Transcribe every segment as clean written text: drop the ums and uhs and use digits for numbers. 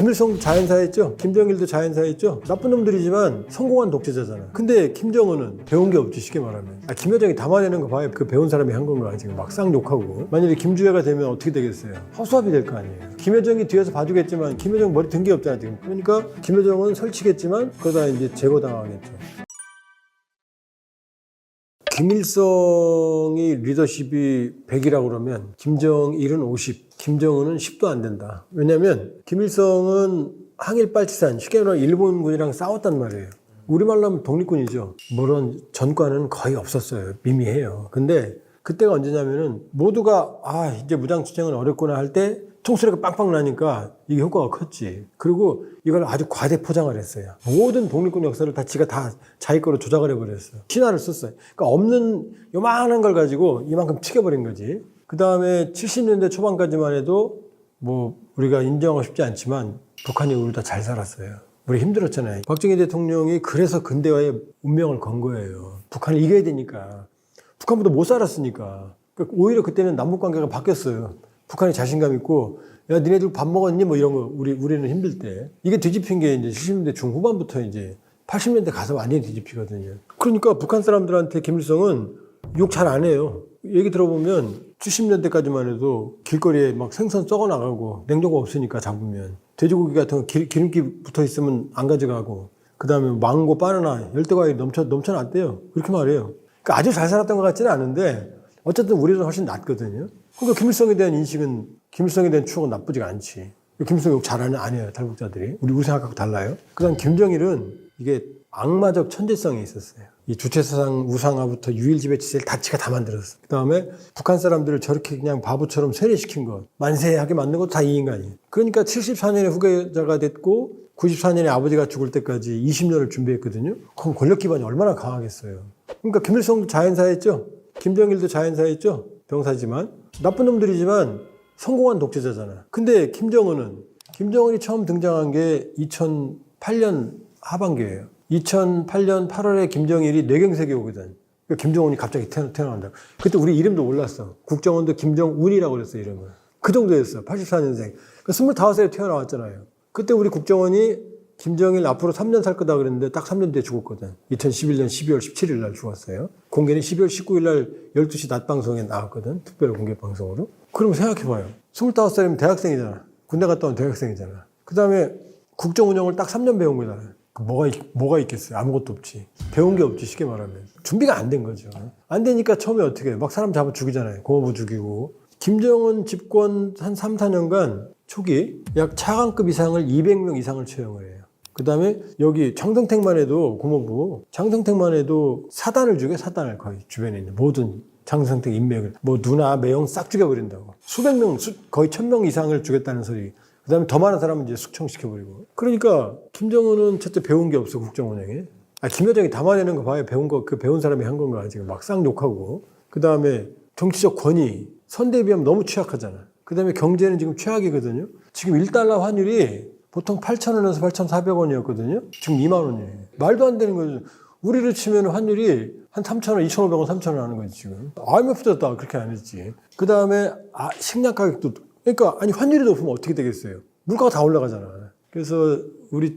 김일성도 자연사했죠. 김정일도 자연사했죠. 나쁜 놈들이지만 성공한 독재자잖아. 근데 김정은은 배운 게 없지, 쉽게 말하면. 김여정이 담아내는 거 봐요. 그 배운 사람이 한 건가 지금 막 쌍욕하고. 만약에 김주애가 되면 어떻게 되겠어요? 허수아비 될 거 아니에요. 김여정이 뒤에서 봐주겠지만 김여정 머리 든 게 없잖아 지금. 그러니까 김여정은 설치겠지만 그러다 이제 제거당하겠죠. 김일성이 리더십이 100이라고 그러면 김정일은 50, 김정은은 10도 안 된다. 왜냐면 김일성은 항일빨치산, 쉽게 말하면 일본군이랑 싸웠단 말이에요. 우리말로 하면 독립군이죠. 물론 전과는 거의 없었어요. 미미해요. 근데 그때가 언제냐면은 모두가 이제 무장투쟁은 어렵구나 할 때 총소리가 빵빵 나니까 이게 효과가 컸지. 그리고 이걸 아주 과대 포장을 했어요. 모든 독립군 역사를 다 지가 다 자기 거로 조작을 해버렸어요. 신화를 썼어요. 그러니까 없는 요만한 걸 가지고 이만큼 튀겨버린 거지. 그 다음에 70년대 초반까지만 해도 뭐 우리가 인정하고 싶지 않지만 북한이 우리보다 잘 살았어요. 우리 힘들었잖아요. 박정희 대통령이 그래서 근대화의 운명을 건 거예요. 북한을 이겨야 되니까. 북한보다 못 살았으니까. 그러니까 오히려 그때는 남북관계가 바뀌었어요. 북한이 자신감 있고, 야, 니네들 밥 먹었니? 뭐 이런 거, 우리는 힘들 때. 이게 뒤집힌 게 이제 70년대 중후반부터 이제 80년대 가서 완전히 뒤집히거든요. 그러니까 북한 사람들한테 김일성은 욕 잘 안 해요. 얘기 들어보면 70년대까지만 해도 길거리에 막 생선 썩어 나가고 냉장고 없으니까 잡으면 돼지고기 같은 거 기름기 붙어 있으면 안 가져가고 그 다음에 망고, 바나나, 열대과일이 넘쳐났대요. 그렇게 말해요. 그러니까 아주 잘 살았던 것 같지는 않은데 어쨌든 우리는 훨씬 낫거든요. 그러니까 김일성에 대한 인식은, 김일성에 대한 추억은 나쁘지가 않지. 김일성 욕 잘 안 해요, 탈북자들이. 우리 생각하고 달라요. 그 다음 김정일은 이게 악마적 천재성이 있었어요. 이 주체사상 우상화부터 유일지배체제를 다 지가 다 만들었어. 그 다음에 북한 사람들을 저렇게 그냥 바보처럼 세뇌시킨 것, 만세하게 만든 것도 다 이 인간이에요. 그러니까 74년에 후계자가 됐고 94년에 아버지가 죽을 때까지 20년을 준비했거든요. 그럼 권력 기반이 얼마나 강하겠어요. 그러니까 김일성도 자연사했죠. 김정일도 자연사했죠. 병사지만. 나쁜 놈들이지만 성공한 독재자잖아. 근데 김정은이 처음 등장한 게 2008년 하반기예요. 2008년 8월에 김정일이 뇌경색이 오거든. 그러니까 김정은이 갑자기 태어난다. 그때 우리 이름도 몰랐어. 국정원도 김정운이라고 그랬어, 이름을. 그 정도였어. 84년생. 그러니까 25살에 태어나왔잖아요. 그때 우리 국정원이 김정일 앞으로 3년 살 거다 그랬는데 딱 3년 뒤에 죽었거든. 2011년 12월 17일 날 죽었어요. 공개는 12월 19일 날 12시 낮 방송에 나왔거든. 특별 공개 방송으로. 그럼 생각해봐요. 25살이면 대학생이잖아. 군대 갔다 온 대학생이잖아. 그 다음에 국정 운영을 딱 3년 배운 거잖아. 뭐가 있겠어요? 아무것도 없지. 배운 게 없지, 쉽게 말하면. 준비가 안 된 거죠. 안 되니까 처음에 어떻게 해요? 막 사람 잡아 죽이잖아요. 고모부 죽이고. 김정은 집권 한 3, 4년간 초기 약 차관급 이상을 200명 이상을 채용을 해요. 그 다음에 여기 장성택만 해도 고모부 장성택만 해도 사단을 죽여, 사단을 거의 주변에 있는 모든 장성택 인맥을 뭐 누나 매형 싹 죽여버린다고. 수백 명, 거의 1000명 이상을 죽였다는 소리. 그 다음에 더 많은 사람은 이제 숙청시켜버리고. 그러니까 김정은은 첫째 배운 게 없어, 국정운영에. 김여정이 담아내는 거 봐요. 그 배운 사람이 한 건가 지금 막 쌍욕하고. 그 다음에 정치적 권위, 선대에 비하면 너무 취약하잖아. 그 다음에 경제는 지금 최악이거든요. 지금 1달러 환율이 보통 8,000원에서 8,400원이었거든요. 지금 2만 원이에요. 말도 안 되는 거죠. 우리로 치면 환율이 한 3,000원, 2,500원, 3,000원 하는 거지, 지금. IMF 줬다. 그렇게 안 했지. 그 다음에, 식량 가격도, 그러니까, 환율이 높으면 어떻게 되겠어요? 물가가 다 올라가잖아. 그래서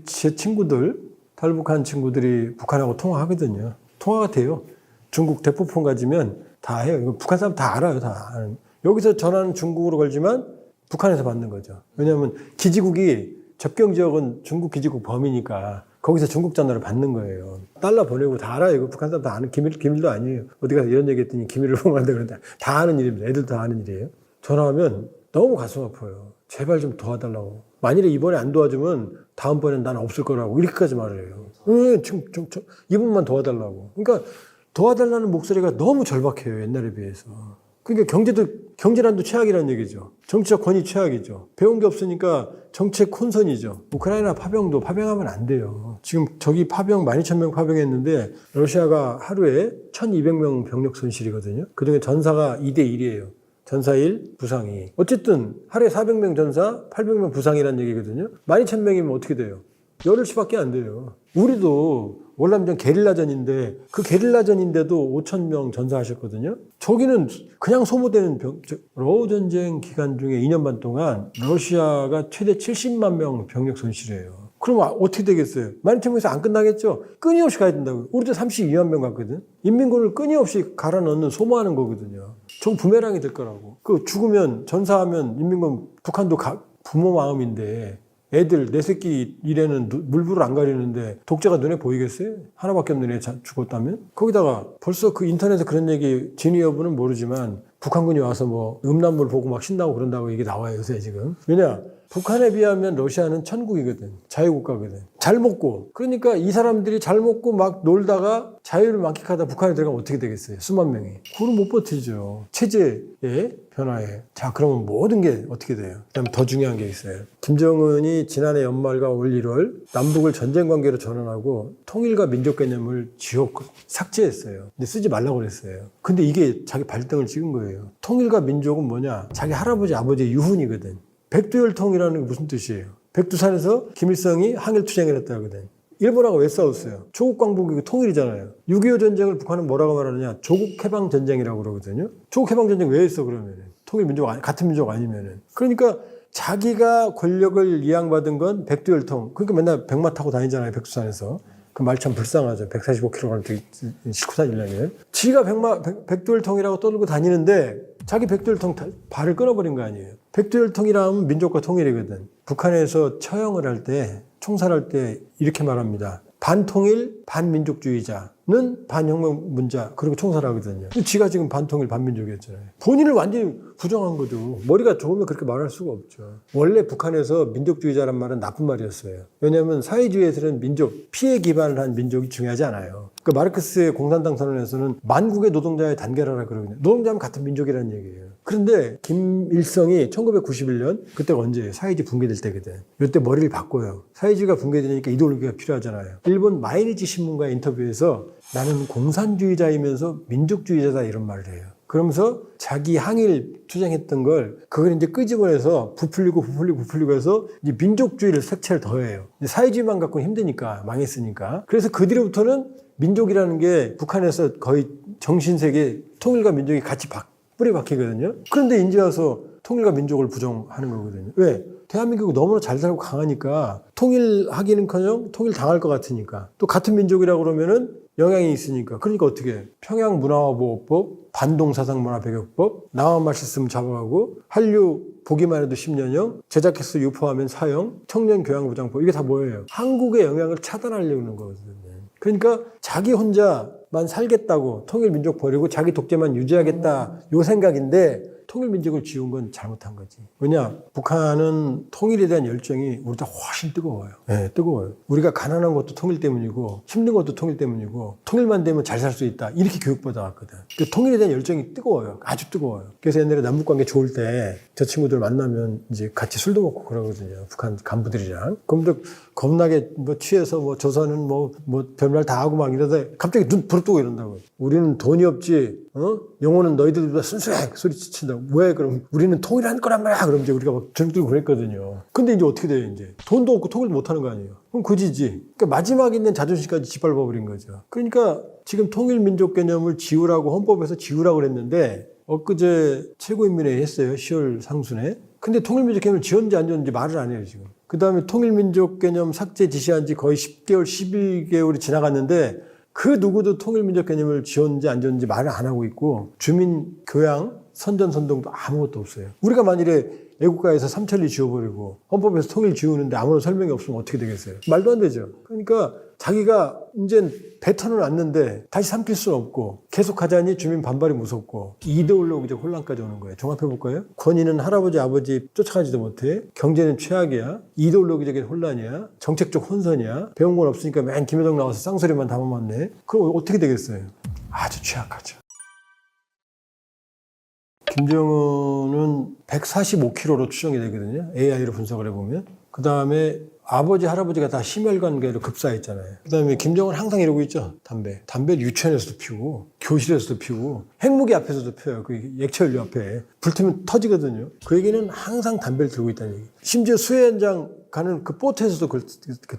제 친구들, 탈북한 친구들이 북한하고 통화하거든요. 통화가 돼요. 중국 대포폰 가지면 다 해요. 이거 북한 사람 다 알아요, 다. 여기서 전화는 중국으로 걸지만 북한에서 받는 거죠. 왜냐하면 기지국이 접경 지역은 중국 기지국 범위니까 거기서 중국 전화를 받는 거예요. 달러 보내고 다 알아요. 이거 북한 사람 다 아는 기밀도 아니에요. 어디 가서 이런 얘기 했더니 기밀을 보관한다 그러는데 다 아는 일입니다. 애들도 다 아는 일이에요. 전화하면 너무 가슴 아파요. 제발 좀 도와달라고. 만일에 이번에 안 도와주면 다음번엔 난 없을 거라고 이렇게까지 말을 해요. 이분만 도와달라고. 그러니까 도와달라는 목소리가 너무 절박해요. 옛날에 비해서. 그러니까 경제난도 최악이라는 얘기죠. 정치적 권위 최악이죠. 배운 게 없으니까 정책 혼선이죠. 우크라이나 파병하면 안 돼요. 지금 저기 12,000명 파병했는데 러시아가 하루에 1,200명 병력 손실이거든요. 그중에 전사가 2대 1이에요. 전사 1, 부상 2. 어쨌든 하루에 400명 전사, 800명 부상이라는 얘기거든요. 12,000명이면 어떻게 돼요? 열흘치밖에 안 돼요. 우리도 월남전 게릴라전인데 그 게릴라전인데도 5,000명 전사하셨거든요. 저기는 그냥 소모되는 러우 전쟁 기간 중에 2년 반 동안 러시아가 최대 70만 명 병력 손실이에요. 그럼 어떻게 되겠어요? 마리팀에서 안 끝나겠죠? 끊임없이 가야 된다고요. 우리도 32만 명 갔거든. 인민군을 끊임없이 갈아 넣는 소모하는 거거든요. 저거 부메랑이 될 거라고. 그 죽으면 전사하면 인민군 북한도 부모 마음인데 애들 내 새끼 일에는 물불을 안 가리는데 독재가 눈에 보이겠어요? 하나밖에 없는 애 죽었다면? 거기다가 벌써 그 인터넷에 그런 얘기 진위 여부는 모르지만 북한군이 와서 뭐 음란물 보고 막 신나고 그런다고 이게 나와요 요새 지금. 왜냐? 북한에 비하면 러시아는 천국이거든. 자유국가거든. 잘 먹고. 그러니까 이 사람들이 잘 먹고 막 놀다가 자유를 만끽하다 북한에 들어가면 어떻게 되겠어요? 수만 명이. 그걸 못 버티죠. 체제의 변화에. 자, 그러면 모든 게 어떻게 돼요? 그다음에 더 중요한 게 있어요. 김정은이 지난해 연말과 올 1월 남북을 전쟁 관계로 전환하고 통일과 민족 개념을 삭제했어요. 근데 쓰지 말라고 그랬어요. 근데 이게 자기 발등을 찍은 거예요. 통일과 민족은 뭐냐? 자기 할아버지, 아버지의 유훈이거든. 백두혈통이라는 게 무슨 뜻이에요? 백두산에서 김일성이 항일투쟁을 했다 하거든. 일본하고 왜 싸웠어요? 조국 광복이 통일이잖아요. 6.25 전쟁을 북한은 뭐라고 말하느냐? 조국 해방 전쟁이라고 그러거든요. 조국 해방 전쟁 왜 했어 그러면? 통일 민족 같은 민족 아니면은. 그러니까 자기가 권력을 이양받은 건 백두혈통. 그러니까 맨날 백마 타고 다니잖아요. 백두산에서. 그 말 참 불쌍하죠. 145km 갈 때 싣고 다니려면. 지가 백두혈통이라고 떠들고 다니는데 자기 백두혈통 발을 끊어버린 거 아니에요. 백두혈통이라면 민족과 통일이거든. 북한에서 처형을 할 때, 총살할 때 이렇게 말합니다. 반통일, 반민족주의자는 반혁명문자, 그리고 총살하거든요. 지가 지금 반통일, 반민족이었잖아요. 본인을 완전히 부정한 거죠. 머리가 좋으면 그렇게 말할 수가 없죠. 원래 북한에서 민족주의자란 말은 나쁜 말이었어요. 왜냐하면 사회주의에서는 민족, 피해 기반을 한 민족이 중요하지 않아요. 그 마르크스의 공산당 선언에서는 만국의 노동자의 단결하라 그러거든요. 노동자면 같은 민족이라는 얘기예요. 그런데 김일성이 1991년, 그때가 언제예요? 사회주의 붕괴될 때거든. 이때 머리를 바꿔요. 사회주의가 붕괴되니까 이데올로기가 필요하잖아요. 일본 마이니치 신문과의 인터뷰에서 나는 공산주의자이면서 민족주의자다 이런 말을 해요. 그러면서 자기 항일 투쟁했던 걸 그걸 이제 끄집어내서 부풀리고 해서 이제 민족주의를 색채를 더해요. 사회주의만 갖고는 힘드니까 망했으니까. 그래서 그 뒤로부터는 민족이라는 게 북한에서 거의 정신세계 통일과 민족이 같이 뿌리 박히거든요. 그런데 이제 와서 통일과 민족을 부정하는 거거든요. 왜? 대한민국이 너무나 잘 살고 강하니까 통일하기는커녕 통일당할 것 같으니까 또 같은 민족이라고 그러면은 영향이 있으니까. 그러니까 어떻게 해? 평양 문화보호법, 반동사상문화배격법, 나만 맛있으면 잡아가고 한류 보기만 해도 10년형, 제작해서 유포하면 사형, 청년교양부장법 이게 다 뭐예요? 한국의 영향을 차단하려는 거거든요. 그러니까 자기 혼자만 살겠다고 통일민족 버리고 자기 독재만 유지하겠다 요 생각인데 통일민족을 지운 건 잘못한 거지. 왜냐? 북한은 통일에 대한 열정이 우리보다 훨씬 뜨거워요. 네, 뜨거워요. 우리가 가난한 것도 통일 때문이고 힘든 것도 통일 때문이고 통일만 되면 잘 살 수 있다. 이렇게 교육받아왔거든. 그 통일에 대한 열정이 뜨거워요. 아주 뜨거워요. 그래서 옛날에 남북관계 좋을 때 저 친구들 만나면 이제 같이 술도 먹고 그러거든요. 북한 간부들이랑. 그럼 또 겁나게 뭐 취해서 뭐 조선은 뭐 별말 다 하고 막 이러다 갑자기 눈 부릅뜨고 이런다고. 우리는 돈이 없지. 영혼은 너희들보다 순수해. 소리 치친다고. 왜? 그럼 우리는 통일할 거란 말이야. 그럼 이제 우리가 막 들고 그랬거든요. 근데 이제 어떻게 돼요, 이제? 돈도 없고 통일도 못 하는 거 아니에요. 그럼 그지지. 그러니까 마지막 있는 자존심까지 짓밟아버린 거죠. 그러니까 지금 통일민족 개념을 지우라고 헌법에서 지우라고 그랬는데 엊그제 최고인민회의 했어요. 10월 상순에. 근데 통일민족 개념을 지웠는지 안 지웠는지 말을 안 해요, 지금. 그 다음에 통일민족 개념 삭제 지시한 지 거의 10개월, 12개월이 지나갔는데 그 누구도 통일민족 개념을 지웠는지 안 지웠는지 말을 안 하고 있고 주민 교양, 선전선동도 아무것도 없어요. 우리가 만일에 애국가에서 삼천리 지워버리고 헌법에서 통일 지우는데 아무런 설명이 없으면 어떻게 되겠어요? 말도 안 되죠. 그러니까 자기가 이제 뱉어는 놨는데 다시 삼킬 수는 없고 계속하자니 주민 반발이 무섭고 이데올로기적 혼란까지 오는 거예요. 종합해볼까요? 권위는 할아버지 아버지 쫓아가지도 못해. 경제는 최악이야. 이데올로기적인 혼란이야. 정책적 혼선이야. 배운 건 없으니까 맨 김여정 나와서 쌍소리만 담아먹네. 그럼 어떻게 되겠어요? 아주 취약하죠. 김정은은 145kg로 추정이 되거든요. AI로 분석을 해보면. 그 다음에 아버지, 할아버지가 다 심혈관계로 급사했잖아요. 그 다음에 김정은 항상 이러고 있죠. 담배를 유치원에서도 피우고 교실에서도 피우고 핵무기 앞에서도 펴요. 그 액체연료 앞에. 불트면 터지거든요. 그 얘기는 항상 담배를 들고 있다는 얘기. 심지어 수해 현장 가는 그 보트에서도 그걸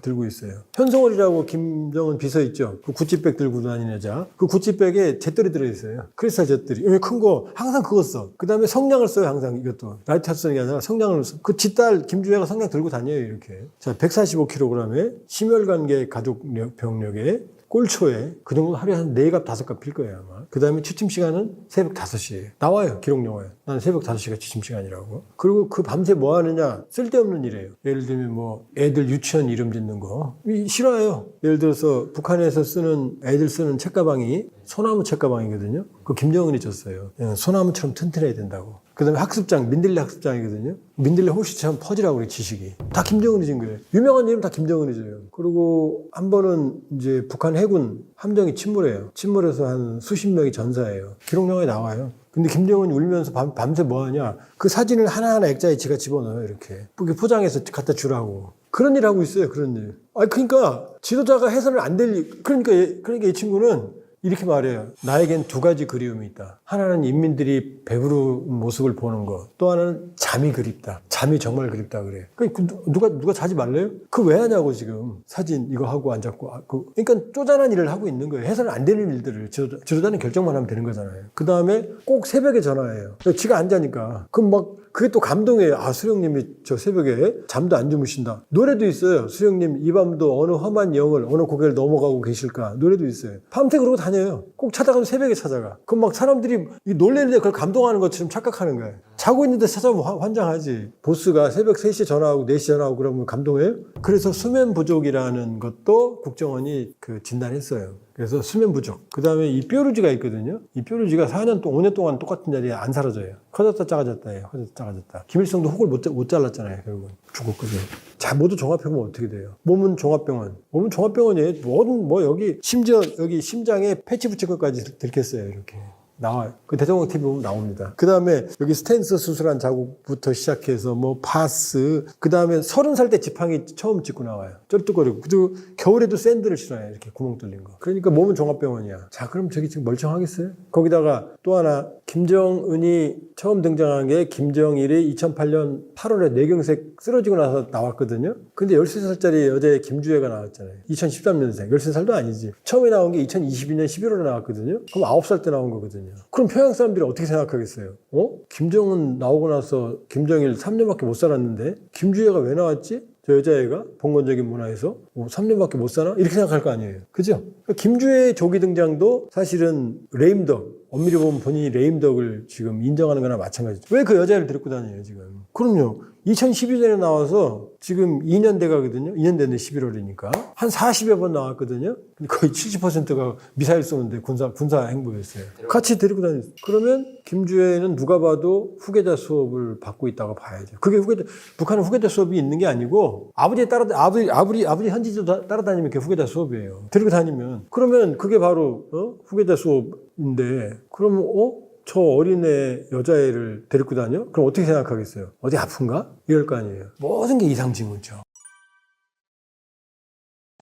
들고 있어요. 현송월이라고 김정은 비서 있죠. 그 구찌백 들고 다니는 여자. 그 구찌백에 잿돌이 들어있어요. 크리스탈 잿돌이. 큰 거 항상 그거 써. 그 다음에 성냥을 써요. 항상 이것도. 라이트 쓰는 게 아니라 성냥을 써. 그 지딸 김주혜가 성냥 들고 다녀요. 이렇게. 자, 145kg에 심혈관계 가족 병력에 꼴초에 그 정도 하루에 한 4갑 5갑 필 거예요 아마. 그 다음에 취침 시간은 새벽 5시에 나와요. 기록 나와요. 나는 새벽 5시가 취침 시간이라고. 그리고 그 밤새 뭐 하느냐, 쓸데없는 일이에요. 예를 들면 뭐 애들 유치원 이름 짓는 거 싫어요. 예를 들어서 북한에서 쓰는 애들 쓰는 책가방이 소나무 책가방이거든요. 그거 김정은이 줬어요. 소나무처럼 튼튼해야 된다고. 그 다음에 학습장, 민들레 학습장이거든요. 민들레 홀씨처럼 퍼지라고 그래, 지식이. 다 김정은이 준 거예요. 유명한 이름 다 김정은이 줘요. 그리고 한 번은 이제 북한 해군 함정이 침몰해요. 침몰해서 한 수십 명이 전사해요. 기록영화에 나와요. 근데 김정은이 울면서 밤새 뭐 하냐. 그 사진을 하나하나 액자에 지가 집어넣어요, 이렇게. 포장해서 갖다 주라고. 그런 일 하고 있어요, 그런 일. 그러니까 지도자가 해서는 안 될 일. 그러니까 이 친구는 이렇게 말해요. 나에겐 2가지 그리움이 있다. 하나는 인민들이 배부른 모습을 보는 것. 또 하나는 잠이 그립다. 잠이 정말 그립다 그래. 누가 자지 말래요? 그 왜 하냐고 지금. 사진 이거 하고 앉았고. 그러니까 쪼잔한 일을 하고 있는 거예요. 해서는 안 되는 일들을 지도자는 결정만 하면 되는 거잖아요. 그 다음에 꼭 새벽에 전화해요. 지가 안 자니까. 그럼 막 그게 또 감동이에요. 수령님이 저 새벽에 잠도 안 주무신다. 노래도 있어요. 수령님 이 밤도 어느 험한 영을 어느 고개를 넘어가고 계실까. 노래도 있어요. 밤새 그러고 다녀요. 꼭 찾아가면 새벽에 찾아가. 그럼 막 사람들이 놀래는데 그걸 감동하는 것처럼 착각하는 거예요. 자고 있는데 찾아오면 환장하지. 보스가 새벽 3시에 전화하고 4시에 전화하고 그러면 감동해요? 그래서 수면 부족이라는 것도 국정원이 진단했어요. 그래서 수면 부족. 그 다음에 이 뾰루지가 있거든요. 이 뾰루지가 5년 동안 똑같은 자리에 안 사라져요. 커졌다 작아졌다 해요. 커졌다 작아졌다. 김일성도 혹을 못 잘랐잖아요. 결국은. 죽었거든요. 자, 모두 종합해보면 어떻게 돼요? 몸은 종합병원. 몸은 종합병원이에요. 여기, 심지어 여기 심장에 패치 붙인 것까지 들켰어요. 이렇게. 나와요. 그 대통령 TV 보면 나옵니다. 그 다음에 여기 스탠스 수술한 자국부터 시작해서 파스, 그 다음에 30살 때 지팡이 처음 짚고 나와요. 쩔뚝거리고. 그리고 겨울에도 샌들을 신어요. 이렇게 구멍 뚫린 거. 그러니까 몸은 종합병원이야. 자, 그럼 저기 지금 멀쩡하겠어요? 거기다가 또 하나, 김정은이 처음 등장한 게 김정일이 2008년 8월에 뇌경색 쓰러지고 나서 나왔거든요. 근데 13살짜리 여자의 김주혜가 나왔잖아요. 2013년생. 13살도 아니지. 처음에 나온 게 2022년 11월에 나왔거든요. 그럼 9살 때 나온 거거든요. 그럼 평양 사람들이 어떻게 생각하겠어요? 김정은 나오고 나서 김정일 3년밖에 못 살았는데 김주혜가 왜 나왔지? 저 여자애가 봉건적인 문화에서 3년밖에 못 사나? 이렇게 생각할 거 아니에요. 그죠? 김주혜의 조기 등장도 사실은 레임덕, 엄밀히 보면 본인이 레임덕을 지금 인정하는 거나 마찬가지죠. 왜 그 여자애를 데리고 다녀요, 지금? 그럼요. 2012년에 나와서 지금 2년 돼 가거든요. 2년 됐는데 11월이니까. 한 40여 번 나왔거든요. 근데 거의 70%가 미사일 쏘는데 군사 행보였어요. 같이 데리고 다녔어요. 그러면 김주혜는 누가 봐도 후계자 수업을 받고 있다고 봐야죠. 그게 북한은 후계자 수업이 있는 게 아니고 아버지 현지도 따라다니면 그게 후계자 수업이에요. 데리고 다니면. 그러면 그게 바로 후계자 수업인데 그러면 저 어린애 여자애를 데리고 다녀? 그럼 어떻게 생각하겠어요? 어디 아픈가? 이럴 거 아니에요. 모든 게 이상징후죠.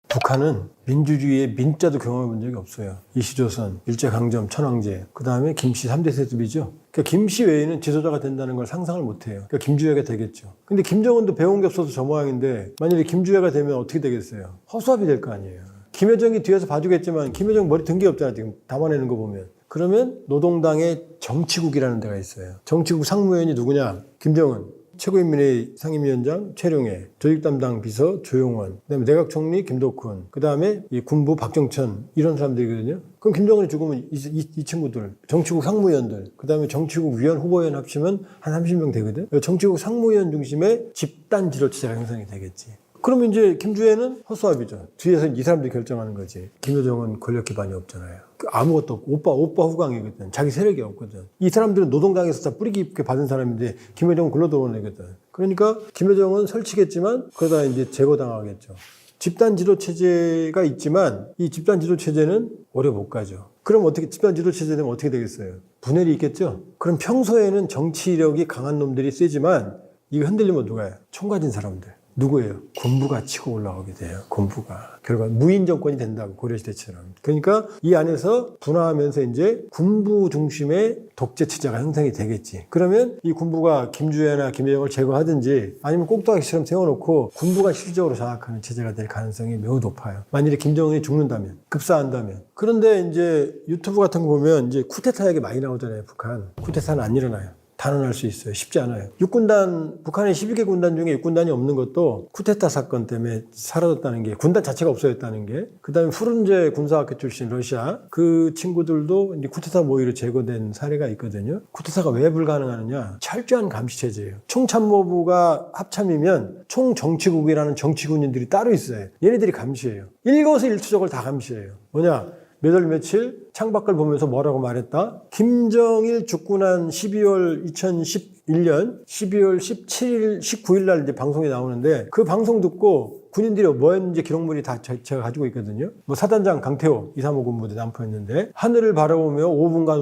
북한은 민주주의의 민자도 경험해 본 적이 없어요. 이시조선, 일제강점, 천황제, 그 다음에 김씨 3대 세습이죠. 그러니까 김씨 외에는 지도자가 된다는 걸 상상을 못 해요. 그러니까 김주혜가 되겠죠. 근데 김정은도 배운 게 없어서 저 모양인데 만약에 김주혜가 되면 어떻게 되겠어요? 허수아비 될 거 아니에요. 김여정이 뒤에서 봐주겠지만 김여정 머리 든 게 없잖아, 지금 담아내는 거 보면. 그러면 노동당의 정치국이라는 데가 있어요. 정치국 상무위원이 누구냐? 김정은, 최고인민회의 상임위원장 최룡해, 조직담당 비서 조용원, 그다음에 내각총리 김덕훈, 그다음에 이 군부 박정천 이런 사람들이거든요. 그럼 김정은이 죽으면 이 친구들, 정치국 상무위원들, 그다음에 정치국 위원 후보위원 합치면 한 30명 되거든. 정치국 상무위원 중심의 집단 지도체제가 형성이 되겠지. 그러면 이제 김주혜는 허수아비죠. 뒤에서 이 사람들이 결정하는 거지. 김여정은 권력 기반이 없잖아요. 아무것도 없고 오빠 후광이거든. 자기 세력이 없거든. 이 사람들은 노동당에서 다 뿌리 깊게 받은 사람인데 김여정은 굴러 들어오는 애거든. 그러니까 김여정은 설치겠지만 그러다 이제 제거당하겠죠. 집단 지도 체제가 있지만 이 집단 지도 체제는 오래 못 가죠. 그럼 어떻게 집단 지도 체제 되면 어떻게 되겠어요? 분열이 있겠죠. 그럼 평소에는 정치력이 강한 놈들이 세지만 이거 흔들리면 누가 해요? 총 가진 사람들. 누구예요? 군부가 치고 올라오게 돼요. 군부가. 결과 무인 정권이 된다고, 고려시대처럼. 그러니까 이 안에서 분화하면서 이제 군부 중심의 독재 체제가 형성이 되겠지. 그러면 이 군부가 김주애나 김여정을 제거하든지 아니면 꼭두각시처럼 세워놓고 군부가 실질적으로 장악하는 체제가 될 가능성이 매우 높아요. 만일에 김정은이 죽는다면, 급사한다면. 그런데 이제 유튜브 같은 거 보면 이제 쿠데타 얘기 많이 나오잖아요, 북한. 쿠데타는 안 일어나요. 단언할 수 있어요. 쉽지 않아요. 육군단, 북한의 12개 군단 중에 육군단이 없는 것도 쿠데타 사건 때문에 사라졌다는 게, 군단 자체가 없어졌다는 게, 그 다음에 푸른제 군사학교 출신 러시아, 그 친구들도 이제 쿠데타 모의로 제거된 사례가 있거든요. 쿠데타가 왜 불가능하느냐? 철저한 감시체제예요. 총참모부가 합참이면 총정치국이라는 정치군인들이 따로 있어요. 얘네들이 감시해요. 일거수일투족을 다 감시해요. 뭐냐? 몇 월 며칠 창밖을 보면서 뭐라고 말했다? 김정일 죽고 난 2011년 12월 17일, 19일 날 이제 방송에 나오는데 그 방송 듣고 군인들이 뭐 했는지 기록물이 다 제가 가지고 있거든요. 뭐 사단장 강태호 235 군부대 남포였는데 하늘을 바라보며 5분간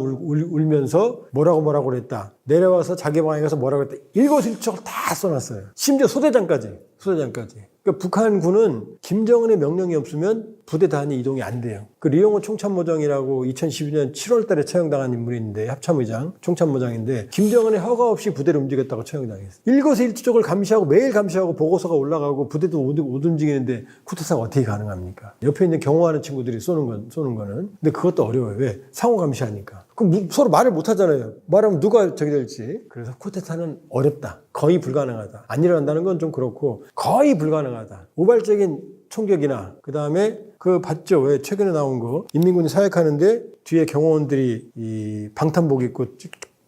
울면서 뭐라고 그랬다. 내려와서 자기 방에 가서 뭐라고 했다. 일거수일투족을 다 써놨어요. 심지어 소대장까지. 그러니까 북한군은 김정은의 명령이 없으면 부대 단위 이동이 안 돼요. 그 리용호 총참모장이라고 2012년 7월 달에 처형당한 인물인데, 합참의장, 총참모장인데 김정은의 허가 없이 부대를 움직였다고 처형당했어요. 일거수일투족을 감시하고 매일 감시하고 보고서가 올라가고 부대도 못 움직이는데 쿠데타가 어떻게 가능합니까? 옆에 있는 경호하는 친구들이 쏘는 거는. 근데 그것도 어려워요. 왜? 상호 감시하니까. 그럼 서로 말을 못 하잖아요. 말하면 누가 저기 될지. 그래서 쿠데타는 어렵다. 거의 불가능하다. 안 일어난다는 건 좀 그렇고 거의 불가능하다. 우발적인 총격이나 그다음에 그 봤죠? 왜 최근에 나온 거 인민군이 사역하는데 뒤에 경호원들이 이 방탄복 입고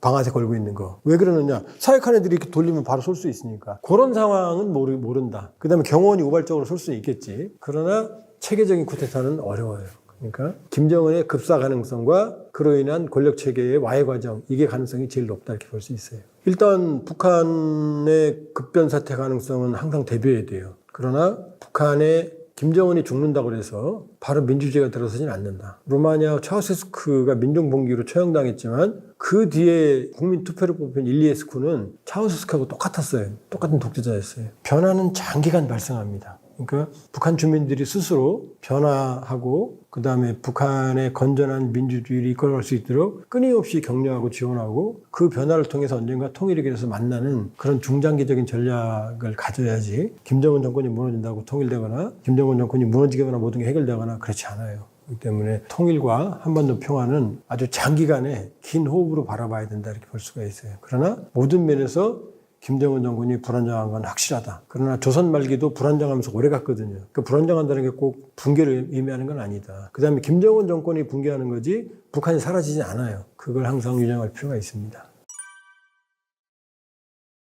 방아쇠 걸고 있는 거. 왜 그러느냐? 사역하는 애들이 이렇게 돌리면 바로 쏠 수 있으니까. 그런 상황은 모른다. 그다음에 경호원이 우발적으로 쏠 수는 있겠지. 그러나 체계적인 쿠데타는 어려워요. 그러니까 김정은의 급사 가능성과 그로 인한 권력체계의 와해 과정, 이게 가능성이 제일 높다 이렇게 볼 수 있어요. 일단 북한의 급변 사태 가능성은 항상 대비해야 돼요. 그러나 북한의 김정은이 죽는다고 해서 바로 민주주의가 들어서진 않는다. 루마니아 차우세스크가 민중봉기로 처형당했지만 그 뒤에 국민투표로 뽑힌 일리에스쿠는 차우세스크하고 똑같았어요. 똑같은 독재자였어요. 변화는 장기간 발생합니다. 그러니까 북한 주민들이 스스로 변화하고 그다음에 북한의 건전한 민주주의를 이끌어갈 수 있도록 끊임없이 격려하고 지원하고 그 변화를 통해서 언젠가 통일을 위해서 만나는 그런 중장기적인 전략을 가져야지 김정은 정권이 무너진다고 통일되거나 김정은 정권이 무너지거나 모든 게 해결되거나 그렇지 않아요. 그렇기 때문에 통일과 한반도 평화는 아주 장기간의 긴 호흡으로 바라봐야 된다 이렇게 볼 수가 있어요. 그러나 모든 면에서 김정은 정권이 불안정한 건 확실하다. 그러나 조선 말기도 불안정하면서 오래 갔거든요. 그 불안정한다는 게 꼭 붕괴를 의미하는 건 아니다. 그 다음에 김정은 정권이 붕괴하는 거지 북한이 사라지지 않아요. 그걸 항상 유념할 필요가 있습니다.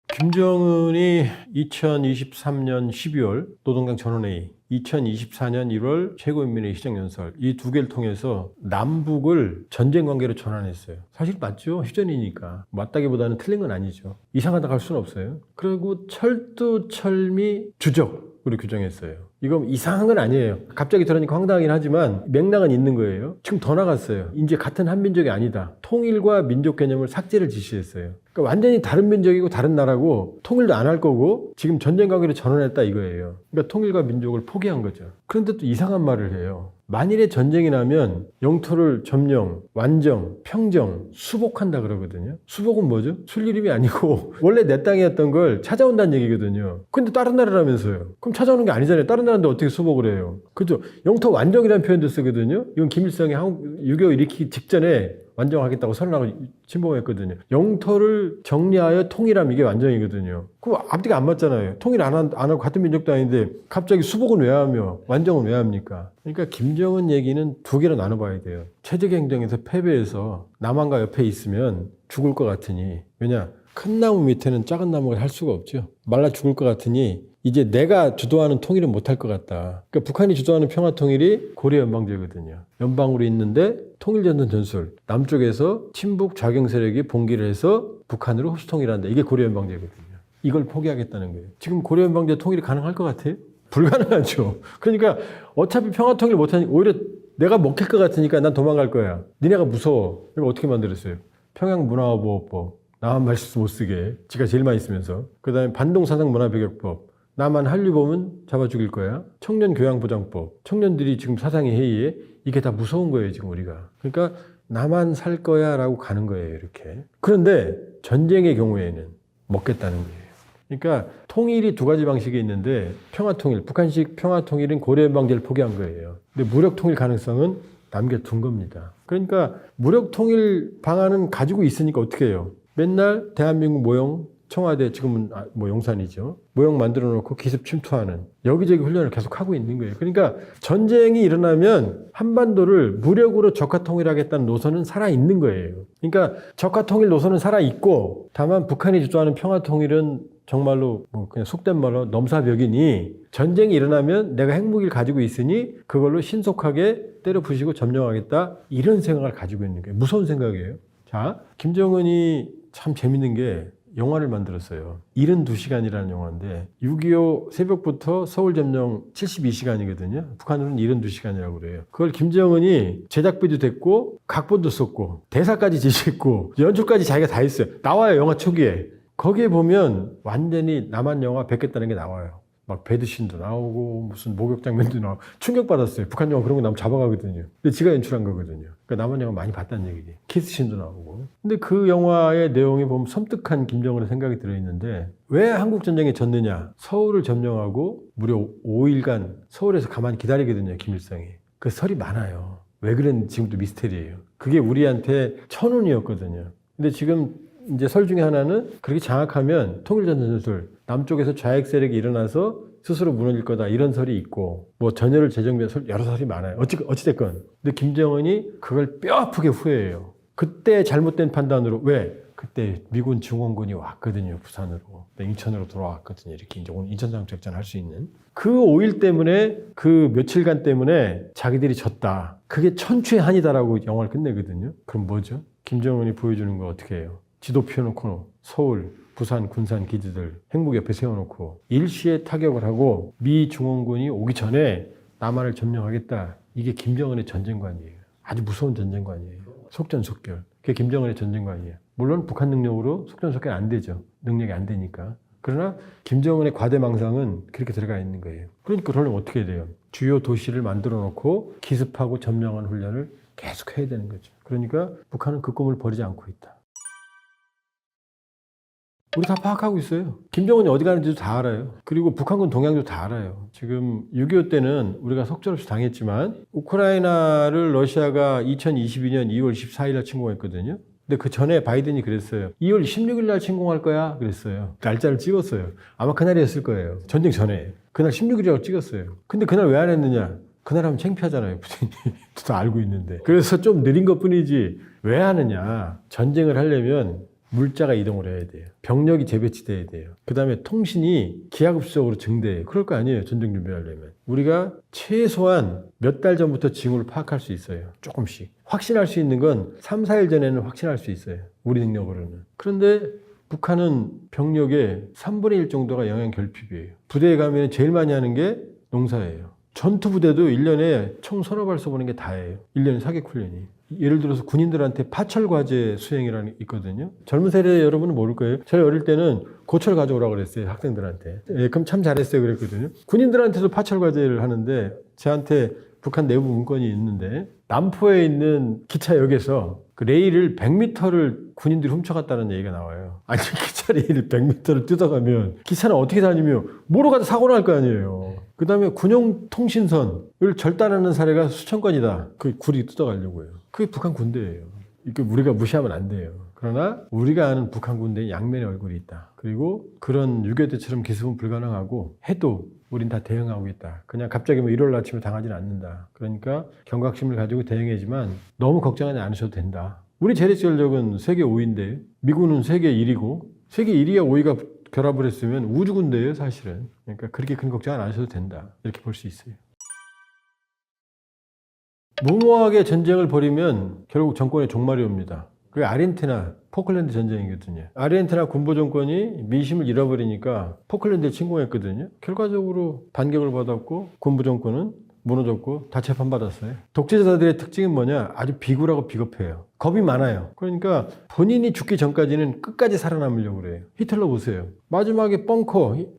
김정은이 2023년 12월 노동당 전원회의, 2024년 1월 최고인민회의 시정연설, 이 두 개를 통해서 남북을 전쟁 관계로 전환했어요. 사실 맞죠. 휴전이니까. 맞다기보다는 틀린 건 아니죠. 이상하다고 할 수는 없어요. 그리고 철두철미 주적으로 규정했어요. 이건 이상한 건 아니에요. 갑자기 들으니까 황당하긴 하지만 맥락은 있는 거예요. 지금 더 나갔어요. 이제 같은 한민족이 아니다. 통일과 민족 개념을 삭제를 지시했어요. 그러니까 완전히 다른 민족이고 다른 나라고 통일도 안 할 거고 지금 전쟁 관계로 전환했다 이거예요. 그러니까 통일과 민족을 포기한 거죠. 그런데 또 이상한 말을 해요. 만일에 전쟁이 나면 영토를 점령, 완정, 평정, 수복한다 그러거든요. 수복은 뭐죠? 술이름이 아니고 원래 내 땅이었던 걸 찾아온다는 얘기거든요. 근데 다른 나라라면서요. 그럼 찾아오는 게 아니잖아요. 다른 나라인데 어떻게 수복을 해요? 그죠? 영토 완정이라는 표현도 쓰거든요. 이건 김일성이 6.25 일으키기 직전에 완정하겠다고 선언하고 침범했거든요. 영토를 정리하여 통일하면 이게 완정이거든요. 그럼 앞뒤가 안 맞잖아요. 통일 안 하고 같은 민족도 아닌데 갑자기 수복은 왜 하며 완정은 왜 합니까? 그러니까 김정은 얘기는 두 개로 나눠봐야 돼요. 체제경쟁에서 패배해서 남한과 옆에 있으면 죽을 것 같으니, 왜냐? 큰 나무 밑에는 작은 나무가 할 수가 없죠. 말라 죽을 것 같으니 이제 내가 주도하는 통일은 못할 것 같다. 그러니까 북한이 주도하는 평화통일이 고려 연방제거든요. 연방으로 있는데 통일전선 전술, 남쪽에서 친북 좌경 세력이 봉기를 해서 북한으로 흡수통일한다. 이게 고려 연방제거든요. 이걸 포기하겠다는 거예요. 지금 고려 연방제 통일이 가능할 것 같아요? 불가능하죠. 그러니까 어차피 평화통일 못하니까 오히려 내가 먹힐 것 같으니까 난 도망갈 거야. 니네가 무서워. 이거 어떻게 만들었어요? 평양문화보호법. 나만 말실수 못 쓰게. 지가 제일 많이 쓰면서. 그 다음에 반동사상 문화배격법. 나만 한류 보면 잡아 죽일 거야. 청년 교양보장법. 청년들이 지금 사상의 해이에 이게 다 무서운 거예요, 지금 우리가. 그러니까 나만 살 거야 라고 가는 거예요, 이렇게. 그런데 전쟁의 경우에는 먹겠다는 거예요. 그러니까 통일이 두 가지 방식이 있는데 평화통일, 북한식 평화통일은 고려해방제를 포기한 거예요. 근데 무력통일 가능성은 남겨둔 겁니다. 그러니까 무력통일 방안은 가지고 있으니까 어떻게 해요? 맨날 대한민국 모형, 청와대 지금은 뭐 용산이죠. 모형 만들어 놓고 기습 침투하는 여기저기 훈련을 계속 하고 있는 거예요. 그러니까 전쟁이 일어나면 한반도를 무력으로 적화통일하겠다는 노선은 살아있는 거예요. 그러니까 적화통일 노선은 살아있고 다만 북한이 주장하는 평화통일은 정말로 뭐 그냥 속된 말로 넘사벽이니 전쟁이 일어나면 내가 핵무기를 가지고 있으니 그걸로 신속하게 때려 부시고 점령하겠다 이런 생각을 가지고 있는 거예요. 무서운 생각이에요. 자, 김정은이 참 재밌는 게 영화를 만들었어요. 72시간이라는 영화인데 6.25 새벽부터 서울 점령 72시간이거든요. 북한으로는 72시간이라고 그래요. 그걸 김정은이 제작비도 됐고 각본도 썼고 대사까지 지시했고 연출까지 자기가 다 했어요. 나와요, 영화 초기에. 거기에 보면 완전히 남한 영화 뵙겠다는 게 나와요. 막 배드신도 나오고 무슨 목욕 장면도 나오고 충격받았어요. 북한 영화 그런 거 나오면 잡아가거든요. 근데 지가 연출한 거거든요. 그러니까 남한 영화 많이 봤다는 얘기지. 키스신도 나오고. 근데 그 영화의 내용에 보면 섬뜩한 김정은의 생각이 들어있는데 왜 한국전쟁에 졌느냐. 서울을 점령하고 무려 5일간 서울에서 가만히 기다리거든요. 김일성이. 그 설이 많아요. 왜 그랬는지 지금도 미스테리예요. 그게 우리한테 천운이었거든요. 근데 지금 이제 설 중에 하나는 그렇게 장악하면 통일전선술 남쪽에서 좌익 세력이 일어나서 스스로 무너질 거다 이런 설이 있고 뭐 전열을 재정비한 여러 설이 많아요. 어찌됐건. 근데 김정은이 그걸 뼈아프게 후회해요. 그때 잘못된 판단으로 왜? 그때 미군 증원군이 왔거든요. 부산으로. 인천으로 돌아왔거든요. 이렇게 이제 오늘 인천장작전 할 수 있는. 그 5일 때문에 그 며칠간 때문에 자기들이 졌다. 그게 천추의 한이다라고 영화를 끝내거든요. 그럼 뭐죠? 김정은이 보여주는 거 어떻게 해요? 지도 펴놓고 서울, 부산, 군산 기지들 핵무기 옆에 세워놓고 일시에 타격을 하고 미 중원군이 오기 전에 남한을 점령하겠다. 이게 김정은의 전쟁관이에요. 아주 무서운 전쟁관이에요. 속전속결. 그게 김정은의 전쟁관이에요. 물론 북한 능력으로 속전속결 안 되죠. 능력이 안 되니까. 그러나 김정은의 과대망상은 그렇게 들어가 있는 거예요. 그러니까 그러면 어떻게 돼요? 주요 도시를 만들어 놓고 기습하고 점령하는 훈련을 계속 해야 되는 거죠. 그러니까 북한은 그 꿈을 버리지 않고 있다. 우리 다 파악하고 있어요. 김정은이 어디 가는지도 다 알아요. 그리고 북한군 동향도 다 알아요. 지금 6.25 때는 우리가 속절없이 당했지만 우크라이나를 러시아가 2022년 2월 24일 날 침공했거든요. 근데 그 전에 바이든이 그랬어요. 2월 16일 날 침공할 거야 그랬어요. 날짜를 찍었어요. 아마 그날이었을 거예요. 전쟁 전에. 그날 16일이라고 찍었어요. 근데 그날 왜 안 했느냐? 그날 하면 창피하잖아요. 푸틴이. 다 알고 있는데. 그래서 좀 느린 것뿐이지 왜 하느냐. 전쟁을 하려면 물자가 이동을 해야 돼요. 병력이 재배치돼야 돼요. 그 다음에 통신이 기하급수적으로 증대해요. 그럴 거 아니에요. 전쟁 준비하려면. 우리가 최소한 몇 달 전부터 징후를 파악할 수 있어요. 조금씩. 확신할 수 있는 건 3, 4일 전에는 확신할 수 있어요. 우리 능력으로는. 그런데 북한은 병력의 3분의 1 정도가 영양 결핍이에요. 부대에 가면 제일 많이 하는 게 농사예요. 전투부대도 1년에 총 서너 발 쏘보는 게 다예요. 1년에 사격 훈련이. 예를 들어서 군인들한테 파철과제 수행이라는 게 있거든요. 젊은 세대 여러분은 모를 거예요. 저희 어릴 때는 고철 가져오라고 그랬어요. 학생들한테. 예, 그럼 참 잘했어요. 그랬거든요. 군인들한테도 파철과제를 하는데 저한테 북한 내부 문건이 있는데 남포에 있는 기차역에서 그 레일을 100m를 군인들이 훔쳐갔다는 얘기가 나와요. 아니 기차 레일을 100m를 뜯어가면 기차는 어떻게 다니며 뭐로 가다 사고 날 거 아니에요. 그 다음에 군용 통신선을 절단하는 사례가 수천 건이다. 그 굴이 뜯어가려고 해요. 그게 북한 군대예요. 이게 우리가 무시하면 안 돼요. 그러나 우리가 아는 북한 군대의 양면의 얼굴이 있다. 그리고 그런 6.25 때처럼 기습은 불가능하고 해도 우린 다 대응하고 있다. 그냥 갑자기 뭐 1월 아침에 당하지는 않는다. 그러니까 경각심을 가지고 대응하지만 너무 걱정하지 않으셔도 된다. 우리 재래식 전력은 세계 5위인데 미군은 세계 1위고 세계 1위와 5위가 결합을 했으면 우주군대예요 사실은. 그러니까 그렇게 큰 걱정 안 하셔도 된다. 이렇게 볼 수 있어요. 무모하게 전쟁을 벌이면 결국 정권의 종말이 옵니다. 그게 아르헨티나 포클랜드 전쟁이거든요. 아르헨티나 군부 정권이 민심을 잃어버리니까 포클랜드에 침공했거든요. 결과적으로 반격을 받았고 군부 정권은 무너졌고 다 재판받았어요. 독재자들의 특징은 뭐냐? 아주 비굴하고 비겁해요. 겁이 많아요. 그러니까 본인이 죽기 전까지는 끝까지 살아남으려고 그래요. 히틀러 보세요. 마지막에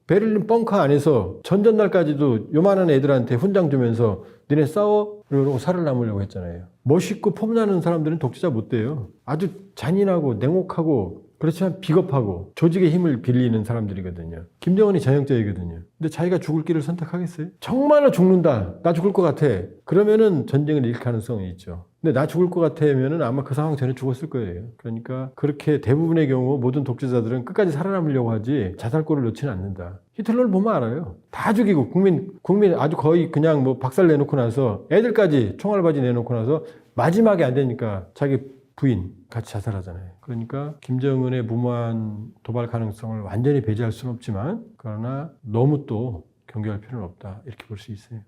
베를린 벙커 안에서 전전날까지도 요만한 애들한테 훈장 주면서 니네 싸워? 그러고 살아남으려고 했잖아요. 멋있고 폼나는 사람들은 독재자 못 돼요. 아주 잔인하고 냉혹하고 그렇지만 비겁하고 조직의 힘을 빌리는 사람들이거든요. 김정은이 전형적이거든요. 근데 자기가 죽을 길을 선택하겠어요? 정말로 죽는다. 나 죽을 것 같아. 그러면은 전쟁을 일으킬 가능성이 있죠. 근데 나 죽을 것 같아 하면은 아마 그 상황 전에 죽었을 거예요. 그러니까 그렇게 대부분의 경우 모든 독재자들은 끝까지 살아남으려고 하지 자살골을 놓지는 않는다. 히틀러를 보면 알아요. 다 죽이고 국민 아주 거의 그냥 뭐 박살 내놓고 나서 애들까지 총알바지 내놓고 나서 마지막에 안 되니까 자기 부인 같이 자살하잖아요. 그러니까 김정은의 무모한 도발 가능성을 완전히 배제할 수는 없지만 그러나 너무 또 경계할 필요는 없다. 이렇게 볼 수 있어요.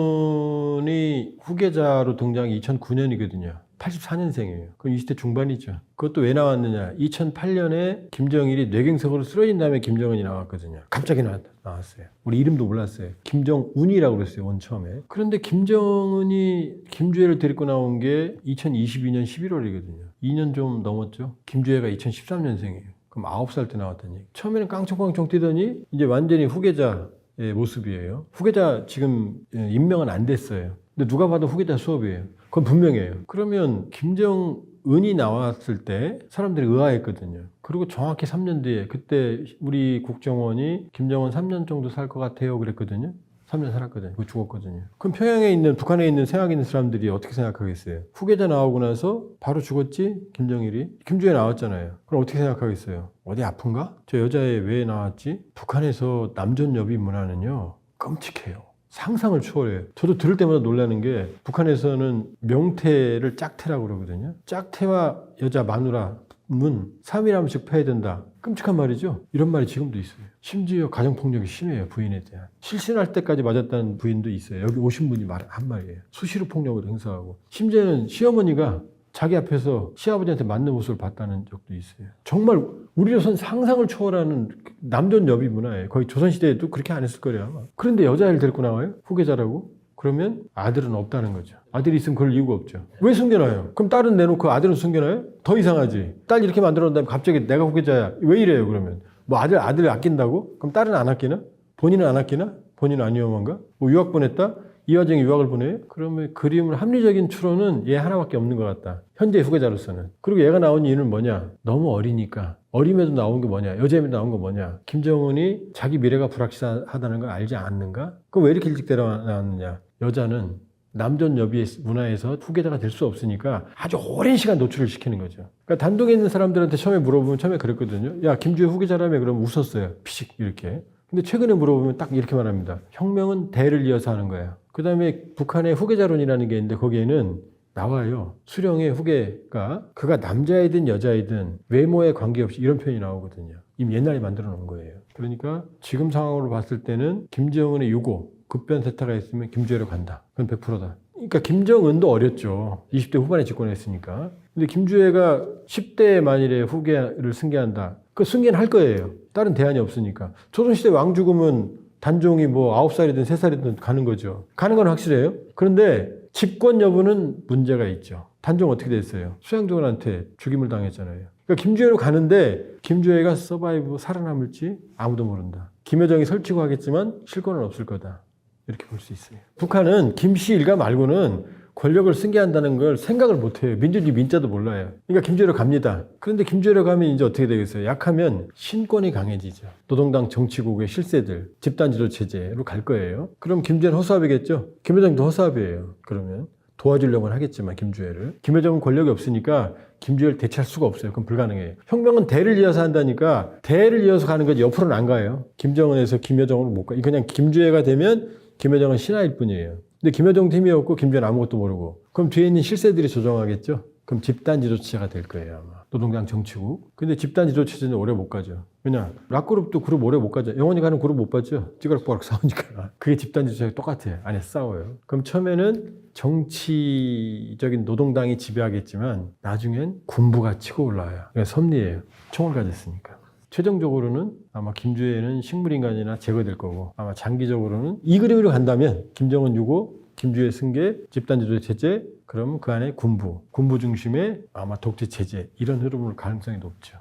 김정은이 후계자로 등장이 2009년이거든요. 84년생이에요. 그럼 20대 중반이죠. 그것도 왜 나왔느냐. 2008년에 김정일이 뇌경색으로 쓰러진 다음에 김정은이 나왔거든요. 갑자기 나왔어요. 우리 이름도 몰랐어요. 김정운이라고 그랬어요. 원 처음에. 그런데 김정은이 김주애를 데리고 나온 게 2022년 11월이거든요. 2년 좀 넘었죠. 김주애가 2013년생이에요. 그럼 9살 때 나왔다는 얘기. 처음에는 깡총깡총 뛰더니 이제 완전히 후계자의 모습이에요. 후계자 지금 임명은 안 됐어요. 근데 누가 봐도 후계자 수업이에요. 그건 분명해요. 그러면 김정은이 나왔을 때 사람들이 의아했거든요. 그리고 정확히 3년 뒤에 그때 우리 국정원이 김정은 3년 정도 살 것 같아요 그랬거든요. 3년 살았거든요. 그 죽었거든요. 그럼 북한에 있는 생각에 있는 사람들이 어떻게 생각하겠어요? 후계자 나오고 나서 바로 죽었지? 김정일이? 김주애 나왔잖아요. 그럼 어떻게 생각하겠어요? 어디 아픈가? 저 여자애 왜 나왔지? 북한에서 남존여비 문화는요 끔찍해요. 상상을 초월해요. 저도 들을 때마다 놀라는 게 북한에서는 명태를 짝태라고 그러거든요. 짝태와 여자 마누라는 3일 한 번씩 패야 된다. 끔찍한 말이죠. 이런 말이 지금도 있어요. 심지어 가정폭력이 심해요. 부인에 대한. 실신할 때까지 맞았다는 부인도 있어요. 여기 오신 분이 한 말이에요. 수시로 폭력을 행사하고. 심지어는 시어머니가 자기 앞에서 시아버지한테 맞는 모습을 봤다는 적도 있어요. 정말 우리로선 상상을 초월하는 남존 여비 문화예요. 거의 조선시대에도 그렇게 안 했을 거예요. 아마. 그런데 여자애를 데리고 나와요? 후계자라고? 그러면 아들은 없다는 거죠. 아들이 있으면 그럴 이유가 없죠. 왜 숨겨놔요? 그럼 딸은 내놓고 아들은 숨겨놔요? 더 이상하지. 딸 이렇게 만들어 놓은 다음에 갑자기 내가 후계자야. 왜 이래요 그러면? 뭐 아들 아낀다고? 그럼 딸은 안 아끼나? 본인은 안 아끼나? 본인은 안 위험한가? 뭐 유학 보냈다? 이 와중에 유학을 보내요? 그러면 그림을 합리적인 추론은 얘 하나밖에 없는 것 같다. 현재 후계자로서는. 그리고 얘가 나온 이유는 뭐냐? 너무 어리니까. 어림에도 나온 게 뭐냐? 여자임에도 나온 거 뭐냐? 김정은이 자기 미래가 불확실하다는 걸 알지 않는가? 그럼 왜 이렇게 일찍 데려나왔느냐? 여자는 남존 여비의 문화에서 후계자가 될 수 없으니까 아주 오랜 시간 노출을 시키는 거죠. 그러니까 단독에 있는 사람들한테 처음에 물어보면 처음에 그랬거든요. 야, 김주애 후계자라며? 그러면 웃었어요. 피식 이렇게. 근데 최근에 물어보면 딱 이렇게 말합니다. 혁명은 대를 이어서 하는 거야. 그 다음에 북한의 후계자론이라는 게 있는데 거기에는 나와요. 수령의 후계가 그가 남자이든 여자이든 외모에 관계없이 이런 표현이 나오거든요. 이미 옛날에 만들어 놓은 거예요. 그러니까 지금 상황으로 봤을 때는 김정은의 유고, 급변세타가 있으면 김주애로 간다. 그건 100%다. 그러니까 김정은도 어렸죠. 20대 후반에 집권했으니까. 근데 김주애가 10대에 만일에 후계를 승계한다. 그 승계는 할 거예요. 다른 대안이 없으니까. 조선시대 왕 죽으면 단종이 뭐 9살이든 3살이든 가는 거죠. 가는 건 확실해요. 그런데 집권 여부는 문제가 있죠. 단종 어떻게 됐어요? 수양조원한테 죽임을 당했잖아요. 그러니까 김주애로 가는데 김주애가 서바이브 살아남을지 아무도 모른다. 김여정이 설치고 하겠지만 실권은 없을 거다. 이렇게 볼 수 있어요. 북한은 김씨 일가 말고는 권력을 승계한다는 걸 생각을 못해요. 민주주의 민자도 몰라요. 그러니까 김주애로 갑니다. 그런데 김주애로 가면 이제 어떻게 되겠어요? 약하면 신권이 강해지죠. 노동당 정치국의 실세들, 집단지도체제로 갈 거예요. 그럼 김주애는 허수아비겠죠? 김여정도 허수아비예요. 그러면 도와주려고는 하겠지만 김주애를. 김여정은 권력이 없으니까 김주애를 대체할 수가 없어요. 그건 불가능해요. 혁명은 대를 이어서 한다니까 대를 이어서 가는 거지 옆으로는 안 가요. 김정은에서 김여정으로 못 가. 그냥 김주애가 되면 김여정은 신하일 뿐이에요. 근데 김여정 팀이 없고 김주애는 아무것도 모르고 그럼 뒤에 있는 실세들이 조정하겠죠? 그럼 집단 지도체제가 될 거예요 아마. 노동당 정치국. 근데 집단 지도체제는 오래 못 가죠. 왜냐? 락그룹도 그룹 오래 못 가죠. 영원히 가는 그룹 못 봤죠? 찌그락뽀락 싸우니까. 그게 집단 지도체제가 똑같아요. 안에서 싸워요. 그럼 처음에는 정치적인 노동당이 지배하겠지만 나중엔 군부가 치고 올라와요. 그러니까 섭리예요. 총을 가졌으니까. 최종적으로는 아마 김주애는 식물인간이나 제거될 거고 아마 장기적으로는 이 그림으로 간다면 김정은 유고, 김주애 승계, 집단지도 체제, 그럼 그 안에 군부 중심의 아마 독재 체제 이런 흐름을 가능성이 높죠.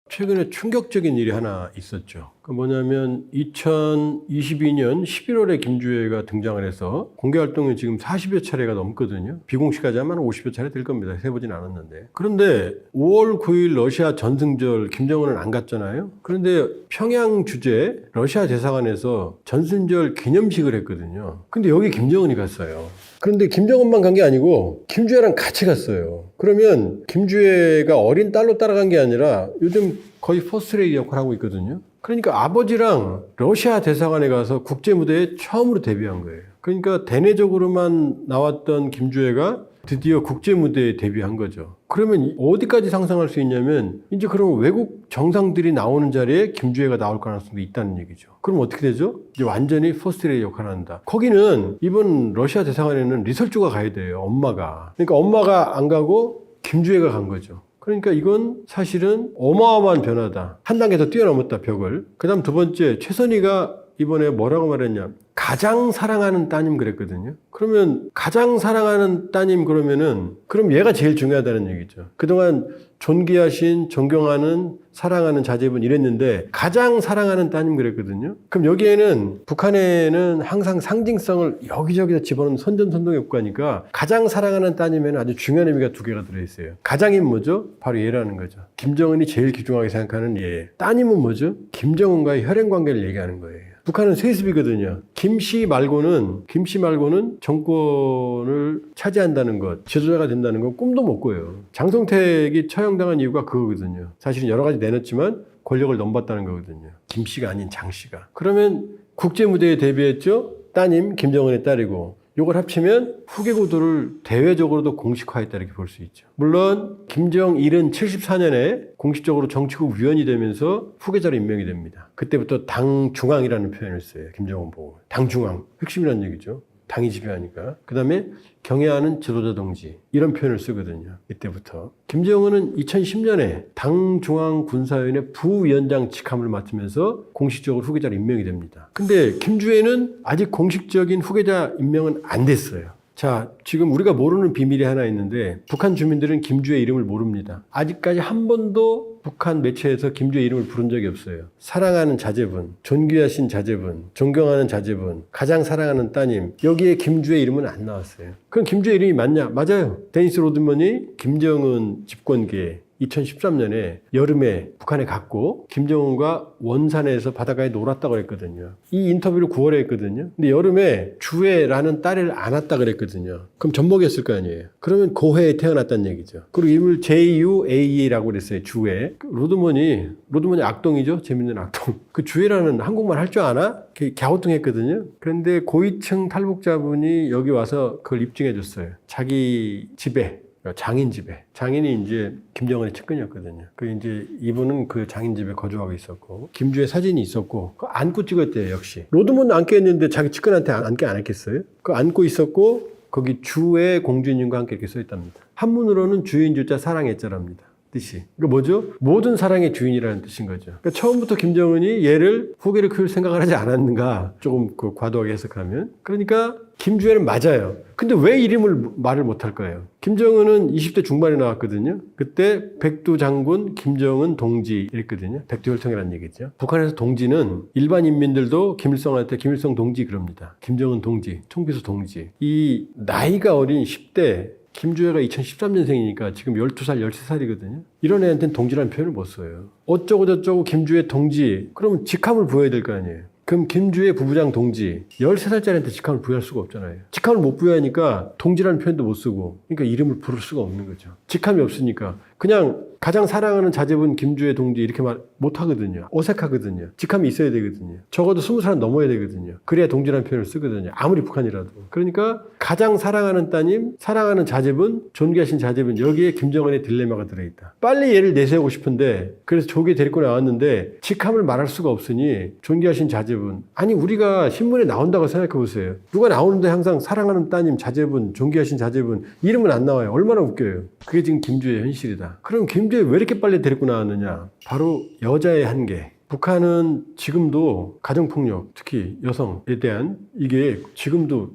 최근에 충격적인 일이 하나 있었죠. 그 뭐냐면 2022년 11월에 김주애가 등장을 해서 공개활동이 지금 40여 차례가 넘거든요. 비공식까지 하면 50여 차례 될 겁니다. 세보진 않았는데. 그런데 5월 9일 러시아 전승절 김정은은 안 갔잖아요. 그런데 평양 주재 러시아 대사관에서 전승절 기념식을 했거든요. 근데 여기 김정은이 갔어요. 그런데 김정은만 간 게 아니고 김주애랑 같이 갔어요. 그러면 김주애가 어린 딸로 따라간 게 아니라 요즘 거의 퍼스트레이디 역할을 하고 있거든요. 그러니까 아버지랑 러시아 대사관에 가서 국제무대에 처음으로 데뷔한 거예요. 그러니까 대내적으로만 나왔던 김주애가 드디어 국제무대에 데뷔한 거죠. 그러면 어디까지 상상할 수 있냐면 이제 그럼 외국 정상들이 나오는 자리에 김주애가 나올 가능성도 있다는 얘기죠. 그럼 어떻게 되죠? 이제 완전히 퍼스트레이 역할을 한다. 거기는 이번 러시아 대사관에는 리설주가 가야 돼요. 엄마가. 그러니까 엄마가 안 가고 김주애가 간 거죠. 그러니까 이건 사실은 어마어마한 변화다. 한 단계 더 뛰어넘었다, 벽을. 그 다음 두 번째, 최선희가 이번에 뭐라고 말했냐. 가장 사랑하는 따님 그랬거든요. 그러면 가장 사랑하는 따님 그럼 얘가 제일 중요하다는 얘기죠. 그동안 존귀하신, 존경하는, 사랑하는 자제분 이랬는데 가장 사랑하는 따님 그랬거든요. 그럼 여기에는 북한에는 항상 상징성을 여기저기다 집어넣는 선전선동의 국가니까 가장 사랑하는 따님에는 아주 중요한 의미가 두 개가 들어있어요. 가장이 뭐죠? 바로 얘라는 거죠. 김정은이 제일 귀중하게 생각하는 얘. 따님은 뭐죠? 김정은과의 혈연관계를 얘기하는 거예요. 북한은 세습이거든요. 김씨 말고는 정권을 차지한다는 것, 지도자가 된다는 건 꿈도 못 꿔요. 장성택이 처형당한 이유가 그거거든요. 사실은 여러 가지 내놨지만 권력을 넘봤다는 거거든요. 김씨가 아닌 장씨가. 그러면 국제무대에 데뷔했죠. 따님 김정은의 딸이고 이걸 합치면 후계 구도를 대외적으로도 공식화했다 이렇게 볼 수 있죠. 물론 김정일은 74년에 공식적으로 정치국 위원이 되면서 후계자로 임명이 됩니다. 그때부터 당중앙이라는 표현을 써요. 김정은 보고. 당중앙. 핵심이라는 얘기죠. 당이 지배하니까. 그 다음에 경애하는 지도자 동지 이런 표현을 쓰거든요. 이때부터. 김정은은 2010년에 당중앙군사위원회 부위원장 직함을 맡으면서 공식적으로 후계자로 임명이 됩니다. 근데 김주애는 아직 공식적인 후계자 임명은 안 됐어요. 자, 지금 우리가 모르는 비밀이 하나 있는데 북한 주민들은 김주애 이름을 모릅니다. 아직까지 한 번도 북한 매체에서 김주애 이름을 부른 적이 없어요. 사랑하는 자제분, 존귀하신 자제분, 존경하는 자제분, 가장 사랑하는 따님 여기에 김주애 이름은 안 나왔어요. 그럼 김주애 이름이 맞냐? 맞아요. 데니스 로드먼이 김정은 집권기에 2013년에 여름에 북한에 갔고 김정은과 원산에서 바닷가에 놀았다고 그랬거든요. 이 인터뷰를 9월에 했거든요. 근데 여름에 주애라는 딸을 안았다 그랬거든요. 그럼 젖먹였을 거 아니에요. 그러면 고해에 태어났다는 얘기죠. 그리고 이름을 JUAE라고 그랬어요. 주애. 로드먼이 악동이죠. 재밌는 악동. 그 주애라는 한국말 할 줄 아나? 갸우뚱했거든요. 그런데 고위층 탈북자분이 여기 와서 그걸 입증해 줬어요. 자기 집에 장인 집에. 장인이 이제 김정은의 측근이었거든요. 그 이제 이분은 그 장인 집에 거주하고 있었고, 김주애 사진이 있었고, 그 안고 찍었대요, 역시. 로드먼 안고 했는데 자기 측근한테 안고 안 했겠어요? 그 안고 있었고, 거기 주의 공주님과 함께 이렇게 써 있답니다. 한문으로는 주인 주자 사랑했자랍니다. 뜻이. 그러니까 뭐죠? 모든 사랑의 주인이라는 뜻인 거죠. 그러니까 처음부터 김정은이 얘를 후계를 키울 생각을 하지 않았는가? 조금 과도하게 해석하면. 그러니까 김주애는 맞아요. 근데 왜 이름을 말을 못할 거예요? 김정은은 20대 중반에 나왔거든요. 그때 백두 장군 김정은 동지 이랬거든요. 백두혈통이라는 얘기죠. 북한에서 동지는 일반 인민들도 김일성한테 김일성 동지 그럽니다. 김정은 동지, 총비서 동지. 이 나이가 어린 10대 김주애가 2013년생이니까 지금 12살, 13살이거든요. 이런 애한테는 동지라는 표현을 못 써요. 어쩌고 저쩌고 김주애 동지. 그러면 직함을 부여해야 될 거 아니에요. 그럼 김주애 부부장 동지 13살짜리한테 직함을 부여할 수가 없잖아요. 직함을 못 부여하니까 동지라는 표현도 못 쓰고 그러니까 이름을 부를 수가 없는 거죠. 직함이 없으니까 그냥 가장 사랑하는 자제분 김주애 동지 이렇게 말 못하거든요. 어색하거든요. 직함이 있어야 되거든요. 적어도 20살 넘어야 되거든요. 그래야 동지라는 표현을 쓰거든요. 아무리 북한이라도. 그러니까 가장 사랑하는 따님, 사랑하는 자제분, 존귀하신 자제분 여기에 김정은의 딜레마가 들어있다. 빨리 얘를 내세우고 싶은데 그래서 조기에 데리고 나왔는데 직함을 말할 수가 없으니 존귀하신 자제분. 아니 우리가 신문에 나온다고 생각해 보세요. 누가 나오는데 항상 사랑하는 따님, 자제분, 존귀하신 자제분 이름은 안 나와요. 얼마나 웃겨요. 그게 지금 김주애의 현실이다. 그럼 김주애 김주혜 왜 이렇게 빨리 데리고 나왔느냐? 바로 여자의 한계. 북한은 지금도 가정폭력, 특히 여성에 대한 이게 지금도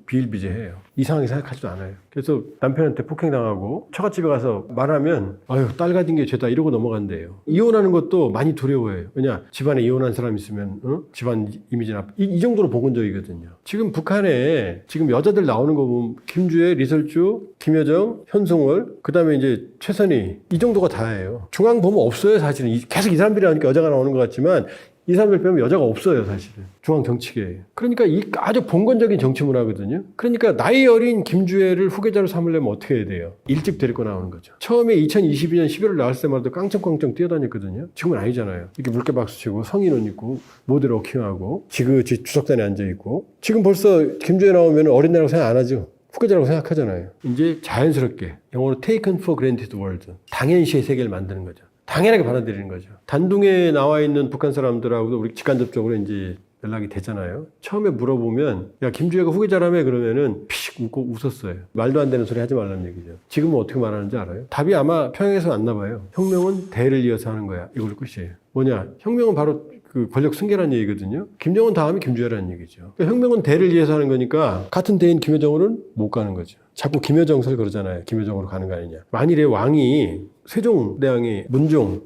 비일비재해요. 이상하게 생각하지도 않아요. 그래서 남편한테 폭행당하고 처갓집에 가서 말하면 아유 딸 가진 게 죄다 이러고 넘어간대요. 이혼하는 것도 많이 두려워해요. 왜냐 집안에 이혼한 사람 있으면 집안 이미지나 이 정도로 보건적이거든요. 지금 북한에 지금 여자들 나오는 거 보면 김주혜, 리설주, 김여정, 현송월 그다음에 이제 최선희 이 정도가 다예요. 중앙 보면 없어요 사실은. 계속 이 사람들이 하니까 여자가 나오는 것 같지만 이 사람들 빼면 여자가 없어요 사실은. 중앙 정치계에. 그러니까 이 아주 봉건적인 정치 문화거든요. 그러니까 나이 어린 김주혜를 후계자로 삼으려면 어떻게 해야 돼요? 일찍 데리고 나오는 거죠. 처음에 2022년 11월 나왔을 때만 해도 깡총깡총 뛰어다녔거든요. 지금은 아니잖아요. 이렇게 물개 박수 치고 성인 옷 입고 모델 워킹하고 지그지 주석단에 앉아있고 지금 벌써 김주혜 나오면 어린애라고 생각 안 하죠. 후계자라고 생각하잖아요. 이제 자연스럽게 영어로 taken for granted world 당연시의 세계를 만드는 거죠. 당연하게 받아들이는 거죠. 단둥에 나와 있는 북한 사람들하고도 우리 직간접적으로 이제 연락이 되잖아요. 처음에 물어보면 야 김주혜가 후계자라며 그러면은 피식 웃고 웃었어요. 말도 안 되는 소리 하지 말라는 얘기죠. 지금은 어떻게 말하는지 알아요? 답이 아마 평양에서 왔나 봐요. 혁명은 대를 이어서 하는 거야. 이걸로 끝이에요. 뭐냐? 혁명은 바로 그 권력 승계라는 얘기거든요. 김정은 다음이 김주혜라는 얘기죠. 그러니까 혁명은 대를 위해서 하는 거니까 같은 대인 김여정으로는 못 가는 거죠. 자꾸 김여정설 그러잖아요. 김여정으로 가는 거 아니냐. 만일에 왕이 세종대왕이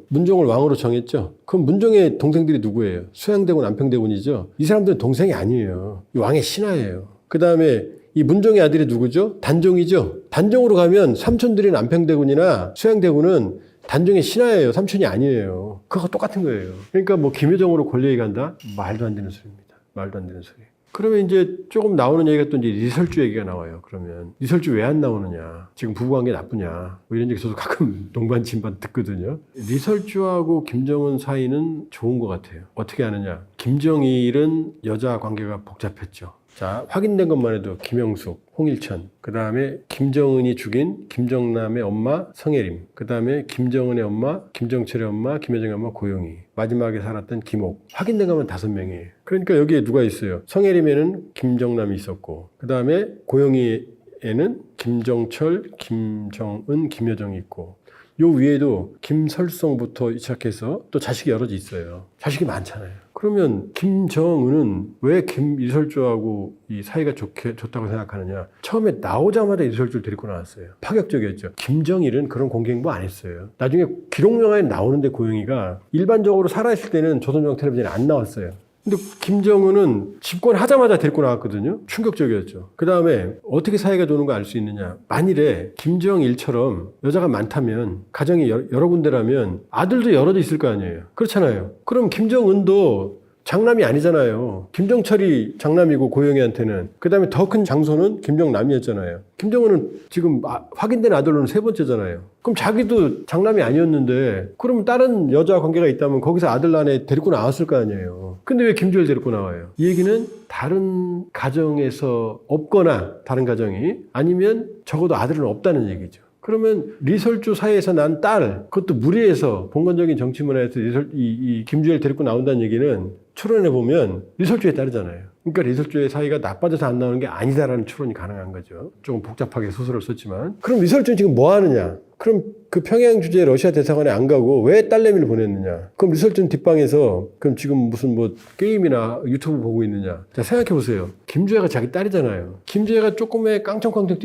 문종을 왕으로 정했죠. 그럼 문종의 동생들이 누구예요? 수양대군, 안평대군이죠. 이 사람들은 동생이 아니에요. 이 왕의 신하예요. 그 다음에 이 문종의 아들이 누구죠? 단종이죠. 단종으로 가면 삼촌들인 안평대군이나 수양대군은 단종의 신하예요. 삼촌이 아니에요. 그거 똑같은 거예요. 그러니까 뭐 김여정으로 권력이 간다? 말도 안 되는 소리입니다. 말도 안 되는 소리. 그러면 이제 조금 나오는 얘기가 또 이제 리설주 얘기가 나와요. 그러면 리설주 왜 안 나오느냐? 지금 부부관계 나쁘냐? 뭐 이런 얘기 저도 가끔 동반 진반 듣거든요. 리설주하고 김정은 사이는 좋은 것 같아요. 어떻게 하느냐? 김정일은 여자 관계가 복잡했죠. 자, 확인된 것만 해도 김영숙, 홍일천, 그 다음에 김정은이 죽인 김정남의 엄마 성혜림, 그 다음에 김정은의 엄마, 김정철의 엄마, 김여정의 엄마 고용희, 마지막에 살았던 김옥. 확인된 것만 5명이에요. 그러니까 여기에 누가 있어요? 성혜림에는 김정남이 있었고, 그 다음에 고용희에는 김정철, 김정은, 김여정이 있고, 요 위에도 김설성부터 시작해서 또 자식이 여럿 있어요. 자식이 많잖아요. 그러면 김정은은 왜 김리설주하고 이 사이가 좋다고 생각하느냐? 처음에 나오자마자 리설주를 데리고 나왔어요. 파격적이었죠. 김정일은 그런 공개행보 안 했어요. 나중에 기록영화에 나오는데 고영희가 일반적으로 살아있을 때는 조선중앙 텔레비전에 안 나왔어요. 근데 김정은은 집권하자마자 데리고 나왔거든요. 충격적이었죠. 그 다음에 어떻게 사이가 좋은 거 알 수 있느냐. 만일에 김정일처럼 여자가 많다면 가정이 여러 군데라면 아들도 여럿 있을 거 아니에요. 그렇잖아요. 그럼 김정은도 장남이 아니잖아요. 김정철이 장남이고 고영희한테는. 그 다음에 더 큰 장손은 김정남이었잖아요. 김정은은 지금 확인된 아들로는 3번째잖아요. 그럼 자기도 장남이 아니었는데 그러면 다른 여자 관계가 있다면 거기서 아들 난에 데리고 나왔을 거 아니에요. 근데 왜 김주혜를 데리고 나와요? 이 얘기는 다른 가정에서 없거나 다른 가정이 아니면 적어도 아들은 없다는 얘기죠. 그러면 리설주 사이에서 난 딸, 그것도 무리해서 봉건적인 정치 문화에서 이 김주혜를 데리고 나온다는 얘기는 추론해 보면 리설주에 따르잖아요. 그러니까 리설주의 사이가 나빠져서 안 나오는 게 아니다라는 추론이 가능한 거죠. 조금 복잡하게 소설을 썼지만. 그럼 리설주는 지금 뭐 하느냐? 그럼 그 평양 주재 러시아 대사관에 안 가고 왜 딸내미를 보냈느냐? 그럼 리설주는 뒷방에서 그럼 지금 무슨 뭐 게임이나 유튜브 보고 있느냐? 자, 생각해 보세요. 김주혜가 자기 딸이잖아요. 김주혜가 조금의 깡총깡총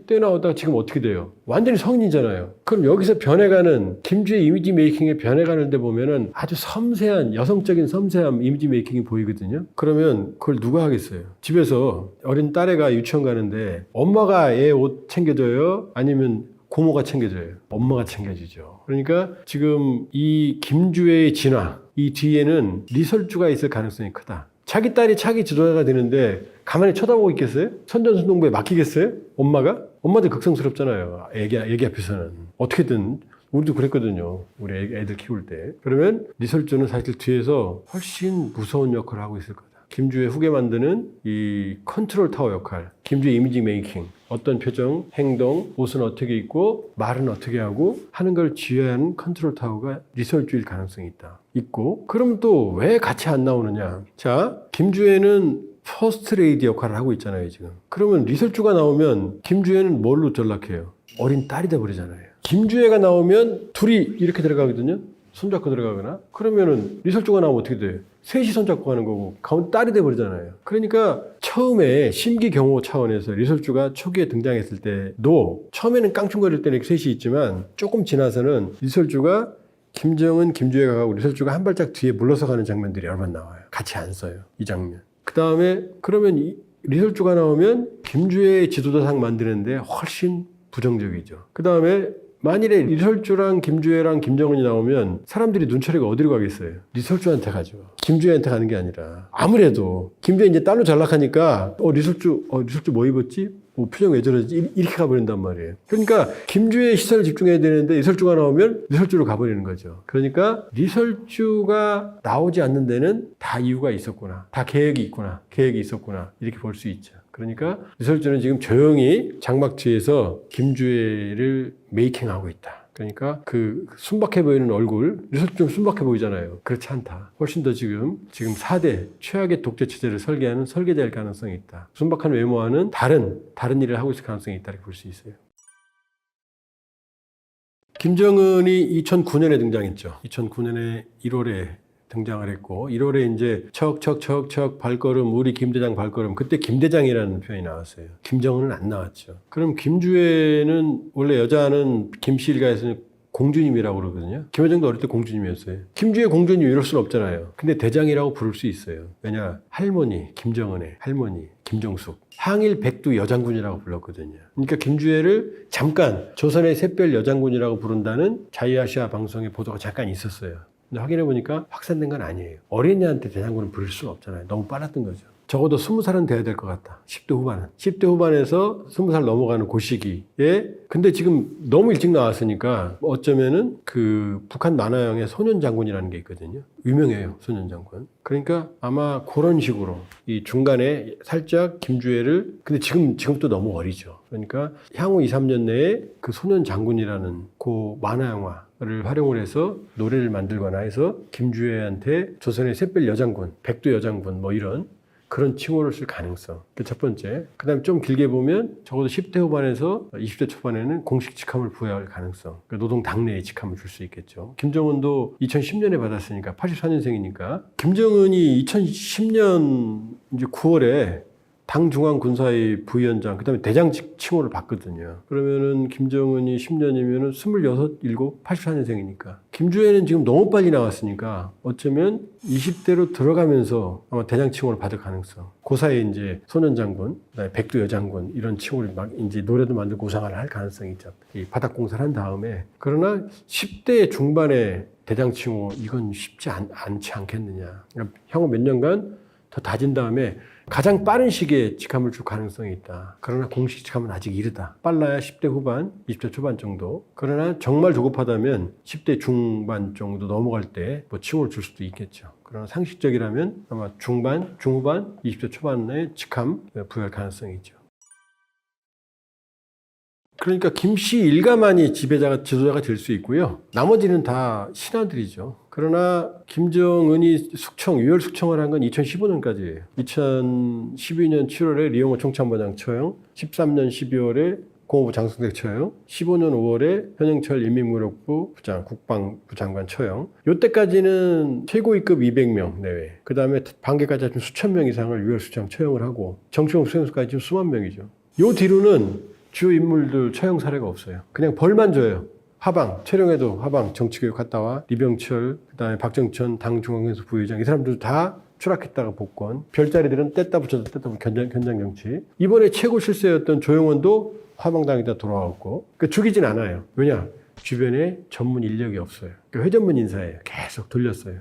뛰어나오다가 지금 어떻게 돼요? 완전히 성인이잖아요. 그럼 여기서 변해가는 김주혜 이미지 메이킹에 변해가는 데 보면은 아주 섬세한 여성적인 섬세한 이미지 메이킹이 보이거든요. 그러면 그걸 누가 하겠어요? 집에서 어린 딸애가 유치원 가는데 엄마가 애 옷 챙겨줘요? 아니면 고모가 챙겨줘요? 엄마가 챙겨주죠. 그러니까 지금 이 김주혜의 진화, 이 뒤에는 리설주가 있을 가능성이 크다. 자기 딸이 차기 지도자가 되는데 가만히 쳐다보고 있겠어요? 선전순동부에 맡기겠어요? 엄마가? 엄마도 극성스럽잖아요. 애기 앞에서는. 어떻게든 우리도 그랬거든요. 우리 애들 키울 때. 그러면 리설주는 사실 뒤에서 훨씬 무서운 역할을 하고 있을 거다. 김주혜 후계 만드는 이 컨트롤 타워 역할, 김주혜 이미지 메이킹, 어떤 표정, 행동, 옷은 어떻게 입고 말은 어떻게 하고 하는 걸 지휘하는 컨트롤 타워가 리설주일 가능성이 있고 그럼 또 왜 같이 안 나오느냐. 자, 김주혜는 퍼스트 레이디 역할을 하고 있잖아요 지금. 그러면 리설주가 나오면 김주혜는 뭘로 전락해요? 어린 딸이 돼버리잖아요. 김주애가 나오면 둘이 이렇게 들어가거든요. 손잡고 들어가거나. 그러면은 리설주가 나오면 어떻게 돼요? 셋이 손잡고 가는 거고 가운데 딸이 돼버리잖아요. 그러니까 처음에 심기경호 차원에서 리설주가 초기에 등장했을 때도 처음에는 깡충거릴 때는 셋이 있지만 조금 지나서는 리설주가 김정은, 김주애가 가고 리설주가 한 발짝 뒤에 물러서 가는 장면들이 여러 번 나와요. 같이 안 써요. 이 장면. 그 다음에 그러면 리설주가 나오면 김주애의 지도자상 만드는데 훨씬 부정적이죠. 그 다음에 만일에 리설주랑 김주애랑 김정은이 나오면 사람들이 눈초리가 어디로 가겠어요? 리설주한테 가죠. 김주애한테 가는 게 아니라. 아무래도 김주애 이제 딸로 전락하니까 리설주 뭐 입었지? 표정 왜 저러지? 이렇게 가버린단 말이에요. 그러니까 김주애의 시선을 집중해야 되는데 리설주가 나오면 리설주로 가버리는 거죠. 그러니까 리설주가 나오지 않는 데는 다 이유가 있었구나. 다 계획이 있었구나. 이렇게 볼 수 있죠. 그러니까 리설주는 지금 조용히 장막 뒤에서 김주애를 메이킹하고 있다. 그러니까 그 순박해 보이는 얼굴, 리설주 좀 순박해 보이잖아요. 그렇지 않다. 훨씬 더 지금 4대 최악의 독재 체제를 설계하는 설계자일 가능성이 있다. 순박한 외모와는 다른 일을 하고 있을 가능성이 있다. 이렇게 볼 수 있어요. 김정은이 2009년에 등장했죠. 2009년에 1월에 등장을 했고 1월에 이제 척척척척 발걸음 우리 김대장 발걸음 그때 김대장이라는 표현이 나왔어요. 김정은은 안 나왔죠. 그럼 김주애는 원래 여자는 김씨 일가에서는 공주님이라고 그러거든요. 김여정도 어릴 때 공주님이었어요. 김주애 공주님 이럴 수는 없잖아요. 근데 대장이라고 부를 수 있어요. 왜냐 할머니 김정은의 할머니 김정숙 항일 백두 여장군이라고 불렀거든요. 그러니까 김주애를 잠깐 조선의 샛별 여장군이라고 부른다는 자유아시아 방송의 보도가 잠깐 있었어요. 근데 확인해 보니까 확산된 건 아니에요. 어린이한테 대장군을 부를 수는 없잖아요. 너무 빨랐던 거죠. 적어도 20살은 돼야 될 것 같다. 10대 후반은. 10대 후반에서 20살 넘어가는 그 시기에 근데 지금 너무 일찍 나왔으니까 어쩌면은 그 북한 만화영의 소년장군이라는 게 있거든요. 유명해요. 소년장군. 그러니까 아마 그런 식으로 이 중간에 살짝 김주애를 근데 지금도 너무 어리죠. 그러니까 향후 2, 3년 내에 그 소년장군이라는 그 만화영화를 활용을 해서 노래를 만들거나 해서 김주애한테 조선의 샛별 여장군, 백두 여장군 뭐 이런 그런 칭호를 쓸 가능성. 그 첫 번째. 그 다음에 좀 길게 보면 적어도 10대 후반에서 20대 초반에는 공식 직함을 부여할 가능성. 그러니까 노동 당내에 직함을 줄 수 있겠죠. 김정은도 2010년에 받았으니까 84년생이니까 김정은이 2010년 이제 9월에 당 중앙군사위 부위원장, 그 다음에 대장직 칭호를 받거든요. 그러면은 김정은이 10년이면은 26, 7, 84년생이니까. 김주애는 지금 너무 빨리 나왔으니까 어쩌면 20대로 들어가면서 아마 대장 칭호를 받을 가능성. 그 사이에 이제 소년장군, 그다음에 백두 여장군 이런 칭호를 막 이제 노래도 만들고 우상화를 할 가능성이 있죠. 이 바닥공사를 한 다음에. 그러나 10대 중반에 대장 칭호 이건 쉽지 않지 않겠느냐. 그러니까 향후 몇 년간 더 다진 다음에 가장 빠른 시기에 직함을 줄 가능성이 있다. 그러나 공식 직함은 아직 이르다. 빨라야 10대 후반, 20대 초반 정도. 그러나 정말 조급하다면 10대 중반 정도 넘어갈 때 뭐 칭호를 줄 수도 있겠죠. 그러나 상식적이라면 아마 중반, 중후반, 20대 초반에 직함 부여할 가능성이 있죠. 그러니까 김씨 일가만이 지도자가 될 수 있고요. 나머지는 다 신하들이죠. 그러나 김정은이 유혈 숙청을 한 건 2015년까지예요. 2012년 7월에 리용호 총참모장 처형, 13년 12월에 공업부 장성택 처형, 15년 5월에 현영철 인민무력부 부장, 국방부 장관 처형. 이때까지는 최고위급 200명 내외. 그 다음에 반개까지 합치면 수천 명 이상을 유혈 숙청 처형을 하고 정치범 수용소까지 지금 수만 명이죠. 요 뒤로는 주요 인물들 처형 사례가 없어요. 그냥 벌만 줘요. 하방, 최룡해도 하방 정치교육 갔다 와. 리병철, 그다음에 박정천 당 중앙회의소 부의장 이 사람들 다 추락했다가 복권. 별자리들은 뗐다 붙였다 견장 정치. 이번에 최고 실세였던 조용원도 화방당에다 돌아왔고. 그러니까 죽이진 않아요. 왜냐? 주변에 전문 인력이 없어요. 그러니까 회전문 인사예요. 계속 돌렸어요.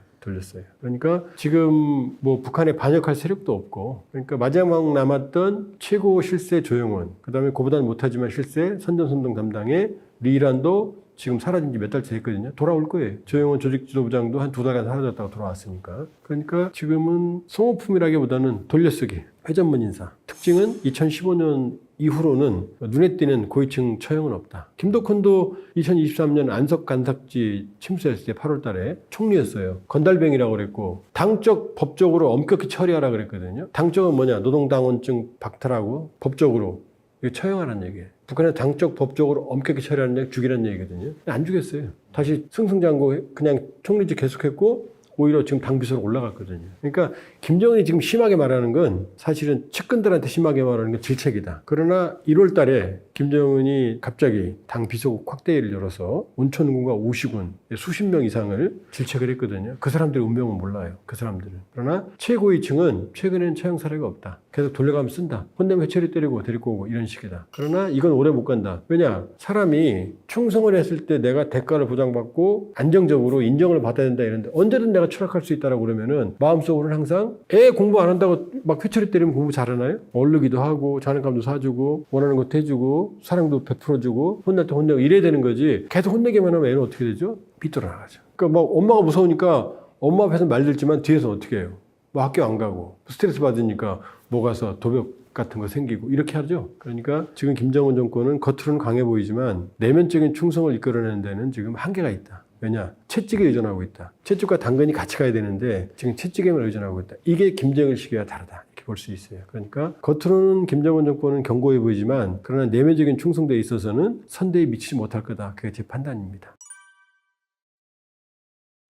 그러니까 지금 뭐 북한에 반역할 세력도 없고, 그러니까 마지막 남았던 최고 실세 조용원, 그 다음에 그보다는 못하지만 실세 선전선동 담당의 리란도 지금 사라진 지 몇 달째 됐거든요. 돌아올 거예요. 조용원 조직지도부장도 한 2달간 사라졌다가 돌아왔으니까. 그러니까 지금은 소모품이라기보다는 돌려쓰기, 회전문 인사. 특징은 2015년 이후로는 눈에 띄는 고위층 처형은 없다. 김덕훈도 2023년 안석 간삭지 침수했을 때 8월 달에 총리였어요. 건달병이라고 그랬고 당적 법적으로 엄격히 처리하라 그랬거든요. 당적은 뭐냐? 노동당원증 박탈하고 법적으로 이거 처형하라는 얘기예요. 북한은 당적 법적으로 엄격히 처리하는 얘기, 죽이라는 얘기거든요. 안 죽였어요. 다시 승승장구 그냥 총리직 계속했고 오히려 지금 당비서로 올라갔거든요. 그러니까 김정은이 지금 심하게 말하는 건 사실은 측근들한테 심하게 말하는 건 질책이다. 그러나 1월 달에 김정은이 갑자기 당 비서국 확대회를 열어서 온천군과 오시군 수십 명 이상을 질책을 했거든요. 그 사람들의 운명은 몰라요. 그 사람들은. 그러나 최고위층은 최근에는 처형 사례가 없다. 계속 돌려가면 쓴다. 혼내면 회초리 때리고 데리고 오고 이런 식이다. 그러나 이건 오래 못 간다. 왜냐? 사람이 충성을 했을 때 내가 대가를 보장받고 안정적으로 인정을 받아야 된다 이런데 언제든 내가 추락할 수 있다라고 그러면은 마음속으로는 항상 애 공부 안 한다고 막 회초리 때리면 공부 잘하나요? 얼르기도 하고 장난감도 사주고 원하는 것도 해주고 사랑도 베풀어주고 혼날 때 혼내고 이래야 되는 거지. 계속 혼내기만 하면 애는 어떻게 되죠? 삐뚤어 나가죠. 그러니까 막 엄마가 무서우니까 엄마 앞에서 말들지만 뒤에서 어떻게 해요? 뭐 학교 안 가고 스트레스 받으니까 뭐 가서 도벽 같은 거 생기고 이렇게 하죠. 그러니까 지금 김정은 정권은 겉으로는 강해 보이지만 내면적인 충성을 이끌어내는 데는 지금 한계가 있다. 왜냐? 채찍에 의존하고 있다. 채찍과 당근이 같이 가야 되는데 지금 채찍에만 의존하고 있다. 이게 김정일 시기와 다르다. 이렇게 볼 수 있어요. 그러니까 겉으로는 김정은 정권은 견고해 보이지만 그러나 내면적인 충성도에 있어서는 선대에 미치지 못할 거다. 그게 제 판단입니다.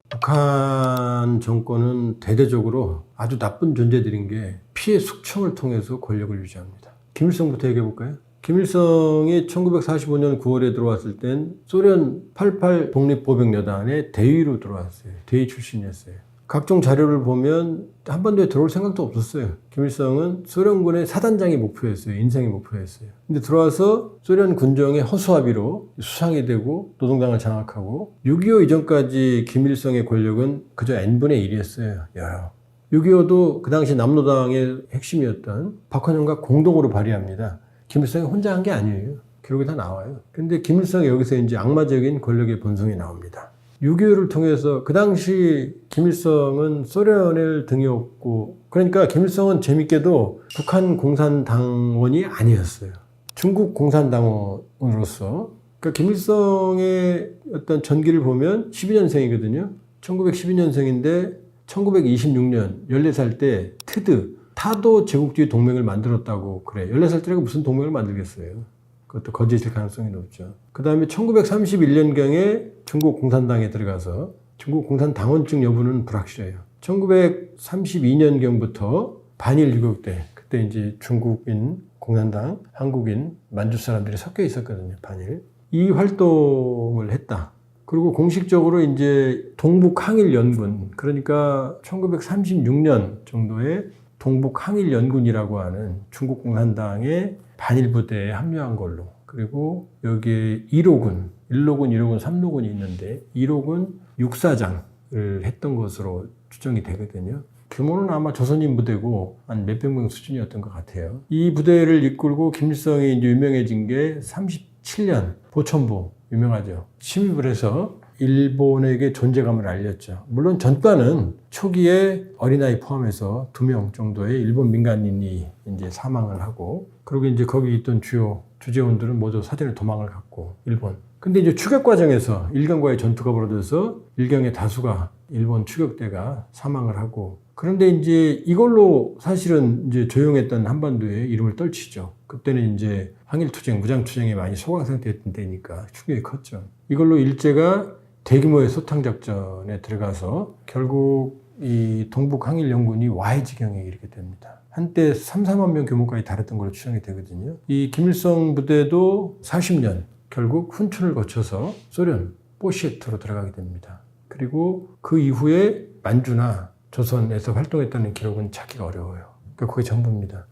북한 정권은 대대적으로 아주 나쁜 존재들인 게 피해 숙청을 통해서 권력을 유지합니다. 김일성부터 얘기해 볼까요? 김일성이 1945년 9월에 들어왔을 땐 소련 88 독립보병여단의 대위로 들어왔어요. 대위 출신이었어요. 각종 자료를 보면 한반도에 들어올 생각도 없었어요. 김일성은 소련군의 사단장이 목표였어요. 인생의 목표였어요. 근데 들어와서 소련 군정의 허수아비로 수상이 되고 노동당을 장악하고 6.25 이전까지 김일성의 권력은 그저 n분의 1이었어요. 6.25도 그 당시 남노당의 핵심이었던 박헌영과 공동으로 발의합니다. 김일성이 혼자 한 게 아니에요. 기록이 다 나와요. 근데 김일성이 여기서 이제 악마적인 권력의 본성이 나옵니다. 6.25를 통해서 그 당시 김일성은 소련을 등에업고 그러니까 김일성은 재밌게도 북한 공산당원이 아니었어요. 중국 공산당원으로서 그러니까 김일성의 어떤 전기를 보면 12년생이거든요. 1912년생인데 1926년 14살 때 타도 제국주의 동맹을 만들었다고 그래. 14살 때라고 무슨 동맹을 만들겠어요. 그것도 거짓일 가능성이 높죠. 그 다음에 1931년경에 중국 공산당에 들어가서 중국 공산당원증 여부는 불확실해요. 1932년경부터 반일 유격대, 그때 이제 중국인, 공산당, 한국인, 만주 사람들이 섞여 있었거든요. 반일. 이 활동을 했다. 그리고 공식적으로 이제 동북항일연군, 그러니까 1936년 정도에 동북항일연군이라고 하는 중국 공산당의 반일 부대에 합류한 걸로. 그리고 여기에 1호군, 1호군, 1호군, 3호군이 있는데 1호군 육사장을 했던 것으로 추정이 되거든요. 규모는 아마 조선인 부대고 한 몇백 명 수준이었던 것 같아요. 이 부대를 이끌고 김일성이 이제 유명해진 게 37년 보천부 유명하죠. 침입을 해서 일본에게 존재감을 알렸죠. 물론 전과는 초기에 어린아이 포함해서 2명 정도의 일본 민간인이 이제 사망을 하고, 그리고 이제 거기 있던 주요 주재원들은 모두 사전에 도망을 갔고, 일본. 근데 이제 추격 과정에서 일경과의 전투가 벌어져서 일경의 다수가 일본 추격대가 사망을 하고, 그런데 이제 이걸로 사실은 이제 조용했던 한반도에 이름을 떨치죠. 그때는 이제 항일투쟁, 무장투쟁에 많이 소강 상태였던 때니까 충격이 컸죠. 이걸로 일제가 대규모의 소탕작전에 들어가서 결국 이 동북항일연군이 와해 지경에 이르게 됩니다. 한때 3, 4만 명 규모까지 달했던 걸로 추정이 되거든요. 이 김일성 부대도 40년 결국 훈춘을 거쳐서 소련 포시에트로 들어가게 됩니다. 그리고 그 이후에 만주나 조선에서 활동했다는 기록은 찾기가 어려워요. 그러니까 그게 전부입니다.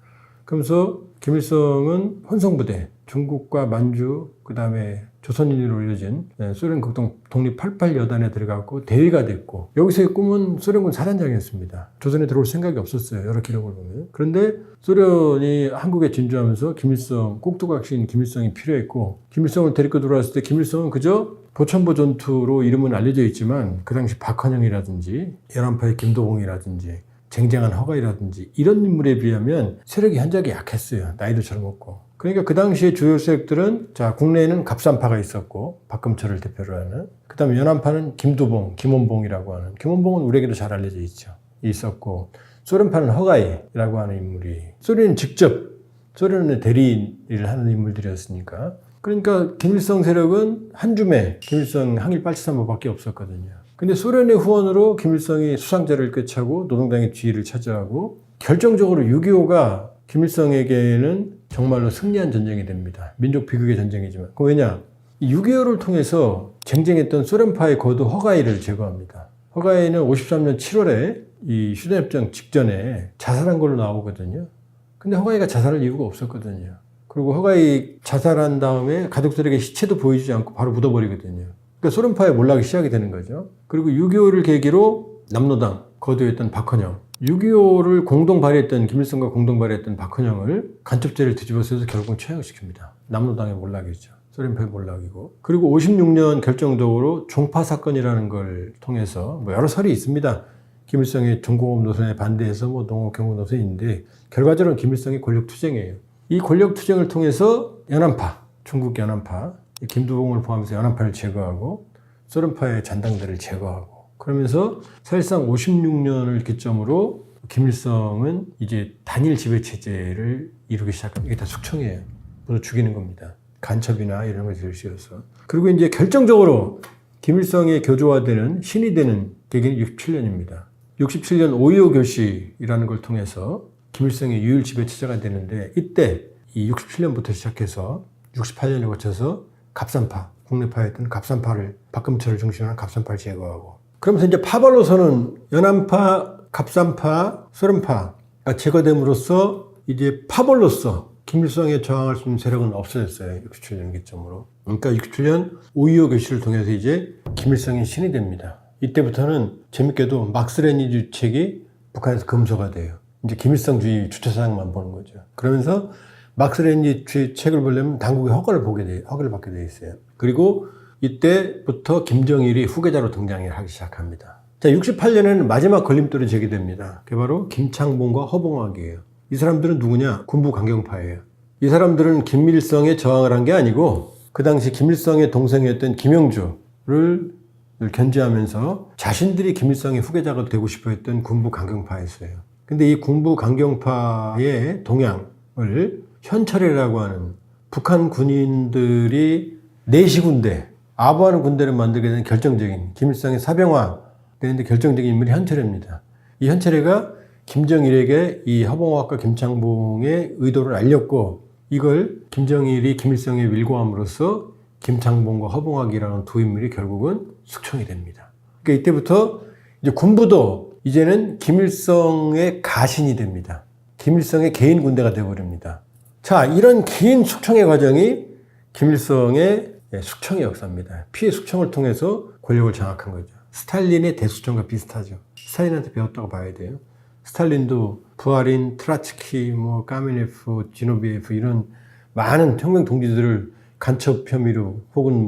그러면서 김일성은 혼성부대, 중국과 만주, 그 다음에 조선인으로 이루어진 소련 극동 독립 88 여단에 들어갔고 대위가 됐고, 여기서의 꿈은 소련군 사단장이었습니다. 조선에 들어올 생각이 없었어요. 여러 기록을 보면. 그런데 소련이 한국에 진주하면서 김일성, 꼭두각시인 김일성이 필요했고, 김일성을 데리고 들어왔을 때 김일성은 그저 보천보 전투로 이름은 알려져 있지만 그 당시 박헌영이라든지 열한파의 김도봉이라든지 쟁쟁한 허가이라든지 이런 인물에 비하면 세력이 현저하게 약했어요. 나이도 젊었고. 그러니까 그 당시에 주요 세력들은, 자, 국내에는 갑산파가 있었고, 박금철을 대표로 하는, 그 다음에 연안파는 김두봉, 김원봉이라고 하는, 김원봉은 우리에게도 잘 알려져 있죠. 있었고, 소련파는 허가이라고 하는 인물이, 소련은 직접 소련의 대리를 하는 인물들이었으니까. 그러니까 김일성 세력은 한 줌에 김일성 항일 빨치산모밖에 없었거든요. 근데 소련의 후원으로 김일성이 수상자를 꿰차고 노동당의 지위를 차지하고 결정적으로 6.25가 김일성에게는 정말로 승리한 전쟁이 됩니다. 민족 비극의 전쟁이지만. 그 왜냐? 6.25를 통해서 쟁쟁했던 소련파의 거두 허가이를 제거합니다. 허가이는 53년 7월에 이 휴전협정 직전에 자살한 걸로 나오거든요. 근데 허가이가 자살할 이유가 없었거든요. 그리고 허가이 자살한 다음에 가족들에게 시체도 보여주지 않고 바로 묻어버리거든요. 그러니까 소련파의 몰락이 시작이 되는 거죠. 그리고 6.25를 계기로 남로당 거두했던 박헌영, 6.25를 공동 발의했던 김일성과 공동 발의했던 박헌영을 간첩죄를 뒤집어서서 결국은 처형시킵니다. 남로당의 몰락이죠. 소련파의 몰락이고. 그리고 56년 결정적으로 종파 사건이라는 걸 통해서 뭐 여러 설이 있습니다. 김일성의 중공업 노선에 반대해서 뭐 농업 경고 노선인데 결과적으로는 김일성의 권력투쟁이에요. 이 권력투쟁을 통해서 연안파, 중국 연안파, 김두봉을 포함해서 연안파를 제거하고 소련파의 잔당들을 제거하고 그러면서 사실상 56년을 기점으로 김일성은 이제 단일 지배체제를 이루기 시작합니다. 이게 다 숙청이에요. 모두 죽이는 겁니다. 간첩이나 이런 걸 들시어서. 그리고 이제 결정적으로 김일성의 교조화되는 신이 되는 계기는 67년입니다. 67년 5.25 결시라는 걸 통해서 김일성의 유일 지배체제가 되는데 이때 이 67년부터 시작해서 68년에 거쳐서 갑산파, 국내파였던 갑산파를 박금철을 중심으로 한 갑산파를 제거하고 그러면서 이제 파벌로서는 연안파, 갑산파, 소련파가 제거됨으로써 이제 파벌로서 김일성에 저항할 수 있는 세력은 없어졌어요. 67년 기점으로. 그러니까 67년 5.25 결시를 통해서 이제 김일성이 신이 됩니다. 이때부터는 재밌게도 막스레니주의 책이 북한에서 금서가 돼요. 이제 김일성주의 주체사상만 보는 거죠. 그러면서 막스레니주의 책을 보려면 당국의 허가를 받게 돼 있어요. 그리고 이때부터 김정일이 후계자로 등장하기 시작합니다. 자, 68년에는 마지막 걸림돌이 제기됩니다. 그게 바로 김창봉과 허봉학이에요. 이 사람들은 누구냐? 군부 강경파예요. 이 사람들은 김일성에 저항을 한 게 아니고 그 당시 김일성의 동생이었던 김영주를 견제하면서 자신들이 김일성의 후계자가 되고 싶어 했던 군부 강경파였어요. 근데 이 군부 강경파의 동향을 현철이라고 하는 북한 군인들이 내시군대, 아부하는 군대를 만들게 된 결정적인 김일성의 사병화 되는데 결정적인 인물이 현철입니다. 이 현철이가 김정일에게 이 허봉학과 김창봉의 의도를 알렸고 이걸 김정일이 김일성에 밀고함으로써 김창봉과 허봉학이라는 두 인물이 결국은 숙청이 됩니다. 그러니까 이때부터 이제 군부도 이제는 김일성의 가신이 됩니다. 김일성의 개인 군대가 되어버립니다. 자, 이런 긴 숙청의 과정이 김일성의 숙청의 역사입니다. 피해 숙청을 통해서 권력을 장악한 거죠. 스탈린의 대숙청과 비슷하죠. 스탈린한테 배웠다고 봐야 돼요. 스탈린도 부하린, 트라츠키, 까미네프, 지노비에프 이런 많은 혁명 동지들을 간첩 혐의로 혹은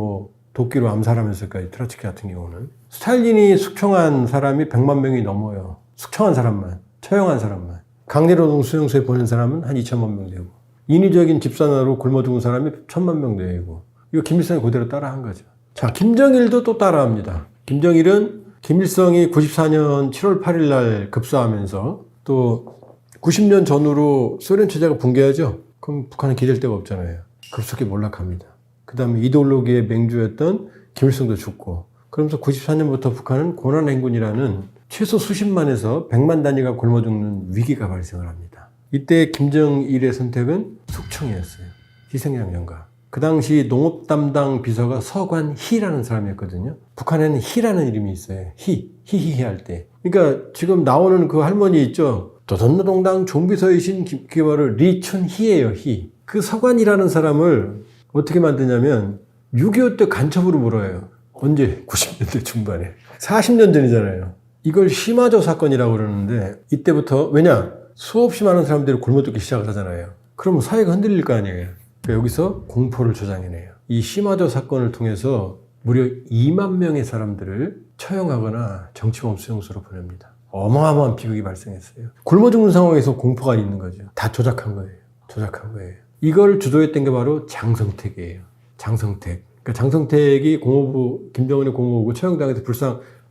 도끼로 암살하면서까지 트라츠키 같은 경우는 스탈린이 숙청한 사람이 100만 명이 넘어요. 숙청한 사람만, 처형한 사람만. 강제노동 수용소에 보낸 사람은 한 2천만 명 되고 인위적인 집산화로 굶어 죽은 사람이 1,000만 명 되고 이거 김일성이 그대로 따라한 거죠. 자, 김정일도 또 따라합니다. 김정일은 김일성이 94년 7월 8일 날 급사하면서 또 90년 전후로 소련 체제가 붕괴하죠. 그럼 북한은 기댈 데가 없잖아요. 급속히 몰락합니다. 그 다음에 이데올로기의 맹주였던 김일성도 죽고 그러면서 94년부터 북한은 고난행군이라는 최소 수십만에서 100만 단위가 굶어 죽는 위기가 발생을 합니다. 이때 김정일의 선택은 숙청이었어요. 희생양연가. 그 당시 농업 담당 비서가 서관희라는 사람이었거든요. 북한에는 희라는 이름이 있어요. 히히히 할 때. 그러니까 지금 나오는 그 할머니 있죠. 조선노동당 종비서이신 그게 바로 리춘희예요. 희. 그 서관이라는 사람을 어떻게 만드냐면 6.25 때 간첩으로 물어요. 언제? 90년대 중반에. 40년 전이잖아요. 이걸 시마조 사건이라고 그러는데 이때부터 왜냐? 수없이 많은 사람들이 굶어 죽기 시작을 하잖아요. 그러면 사회가 흔들릴 거 아니에요. 그러니까 여기서 공포를 조장해내요. 이 시마조 사건을 통해서 무려 2만 명의 사람들을 처형하거나 정치범 수용소로 보냅니다. 어마어마한 비극이 발생했어요. 굶어 죽는 상황에서 공포가 있는 거죠. 다 조작한 거예요. 조작한 거예요. 이걸 주도했던 게 바로 장성택이에요. 장성택. 그러니까 장성택이 공호부, 김정은의 공호부고 처형당해서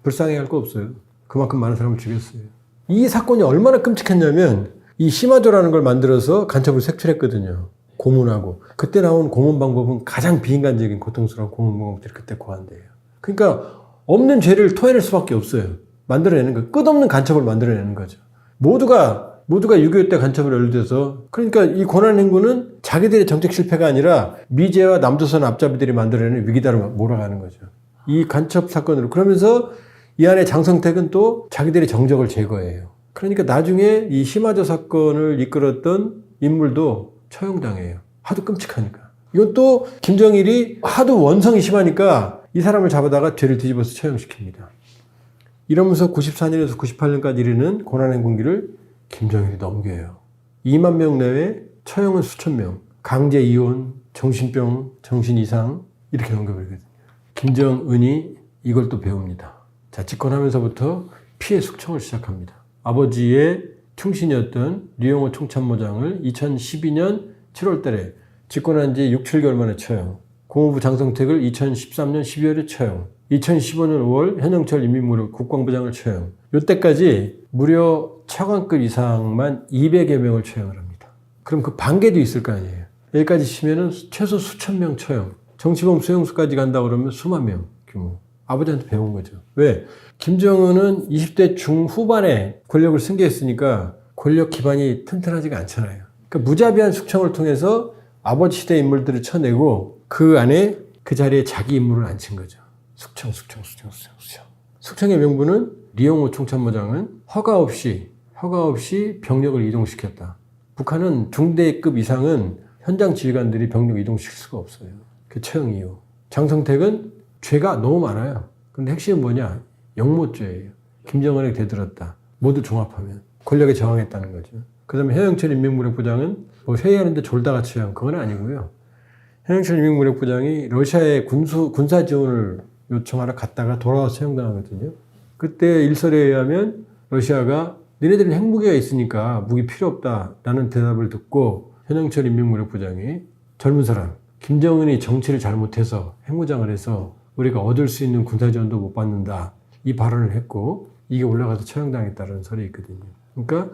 불쌍해할 거 없어요. 그만큼 많은 사람을 죽였어요. 이 사건이 얼마나 끔찍했냐면 이 시마조라는 걸 만들어서 간첩을 색출했거든요. 고문하고. 그때 나온 고문 방법은 가장 비인간적인 고통스러운 고문 방법들이 그때 고안돼요. 그러니까 없는 죄를 토해낼 수밖에 없어요. 만들어내는 거. 끝없는 간첩을 만들어내는 거죠. 모두가 6.25 때 간첩을 예를 들어서 그러니까 이 고난 행군은 자기들의 정책 실패가 아니라 미제와 남조선 앞잡이들이 만들어내는 위기다로 몰아가는 거죠. 이 간첩 사건으로. 그러면서 이 안에 장성택은 또 자기들의 정적을 제거해요. 그러니까 나중에 이 시마조 사건을 이끌었던 인물도 처형당해요. 하도 끔찍하니까. 이건 또 김정일이 하도 원성이 심하니까 이 사람을 잡아다가 죄를 뒤집어서 처형시킵니다. 이러면서 94년에서 98년까지 이르는 고난행군기를 김정일이 넘겨요. 2만 명 내외, 처형은 수천 명, 강제 이혼, 정신병, 정신 이상 이렇게 넘겨버리거든요. 김정은이 이걸 또 배웁니다. 자, 집권하면서부터 피해 숙청을 시작합니다. 아버지의 충신이었던 류영호 총참모장을 2012년 7월 달에 집권한 지 6, 7개월 만에 처형. 국무부 장성택을 2013년 12월에 처형. 2015년 5월 현영철 인민무력 국방부장을 처형. 이때까지 무려 차관급 이상만 200여 명을 처형을 합니다. 그럼 그 반개도 있을 거 아니에요. 여기까지 치면은 최소 수천 명 처형. 정치범 수용소까지 간다 그러면 수만 명 규모. 아버지한테 배운 거죠. 왜? 김정은은 20대 중후반에 권력을 승계했으니까 권력 기반이 튼튼하지가 않잖아요. 그러니까 무자비한 숙청을 통해서 아버지 시대 인물들을 쳐내고 그 안에 그 자리에 자기 인물을 앉힌 거죠. 숙청. 숙청의 명분은 류영호 총참모장은 허가 없이 병력을 이동시켰다. 북한은 중대급 이상은 현장 지휘관들이 병력 이동시킬 수가 없어요. 그 처형 이후. 장성택은 죄가 너무 많아요. 근데 핵심은 뭐냐? 영모죄예요. 김정은에게 대들었다. 모두 종합하면. 권력에 저항했다는 거죠. 그 다음에 현영철 인민무력부장은 뭐 회의하는데 졸다가 처형. 그건 아니고요. 현영철 인민무력부장이 러시아에 군사 지원을 요청하러 갔다가 돌아와서 처형당하거든요. 그때 일설에 의하면 러시아가 너네들은 핵무기가 있으니까 무기 필요 없다라는 대답을 듣고 현영철 인민무력부장이 젊은 사람, 김정은이 정치를 잘못해서 핵무장을 해서 우리가 얻을 수 있는 군사지원도 못 받는다. 이 발언을 했고 이게 올라가서 처형당했다는 설이 있거든요. 그러니까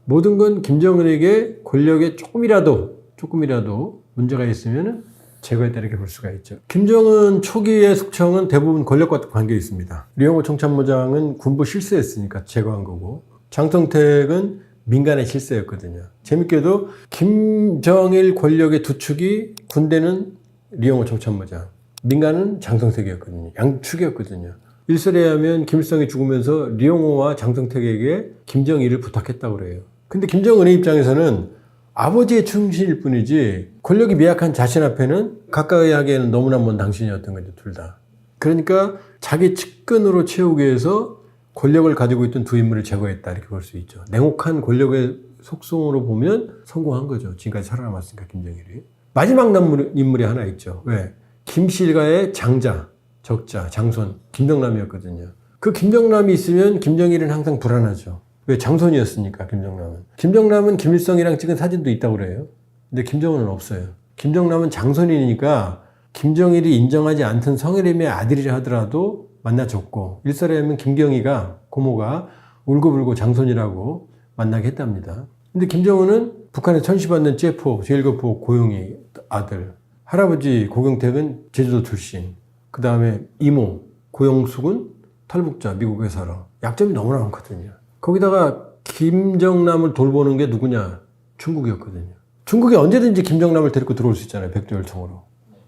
모든 건 김정은에게 권력에 조금이라도 문제가 있으면 제거했다 이렇게 볼 수가 있죠. 김정은 초기의 숙청은 대부분 권력과 관계 있습니다. 류영호 총참모장은 군부 실세였으니까 제거한 거고 장성택은 민간의 실세였거든요. 재밌게도 김정일 권력의 두 축이 군대는 류영호 총참모장, 민간은 장성택이었거든요. 양축이었거든요. 일설에 의하면 김일성이 죽으면서 류영호와 장성택에게 김정일을 부탁했다고 그래요. 근데 김정은의 입장에서는 아버지의 충신일 뿐이지 권력이 미약한 자신 앞에는 가까이 하기에는 너무나 먼 당신이었던 거죠. 둘 다. 그러니까 자기 측근으로 채우기 위해서 권력을 가지고 있던 두 인물을 제거했다 이렇게 볼 수 있죠. 냉혹한 권력의 속성으로 보면 성공한 거죠. 지금까지 살아남았으니까 김정일이. 마지막 남은 인물이 하나 있죠. 왜? 김실가의 장자, 적자, 장손, 김정남이었거든요. 그 김정남이 있으면 김정일은 항상 불안하죠. 왜? 장손이었으니까 김정남은. 김정남은 김일성이랑 찍은 사진도 있다고 그래요. 근데 김정은은 없어요. 김정남은 장손이니까 김정일이 인정하지 않던 성혜림의 아들이라 하더라도 만나줬고 일설에 하면 김경희가 고모가 울고불고 장손이라고 만나게 했답니다. 근데 김정은은 북한에 천시받는 제4 제1교포 고용희 아들, 할아버지 고경택은 제주도 출신, 그 다음에 이모 고영숙은 탈북자 미국에 살아. 약점이 너무나 많거든요. 거기다가 김정남을 돌보는 게 누구냐? 중국이었거든요. 중국이 언제든지 김정남을 데리고 들어올 수 있잖아요. 백두혈통으로.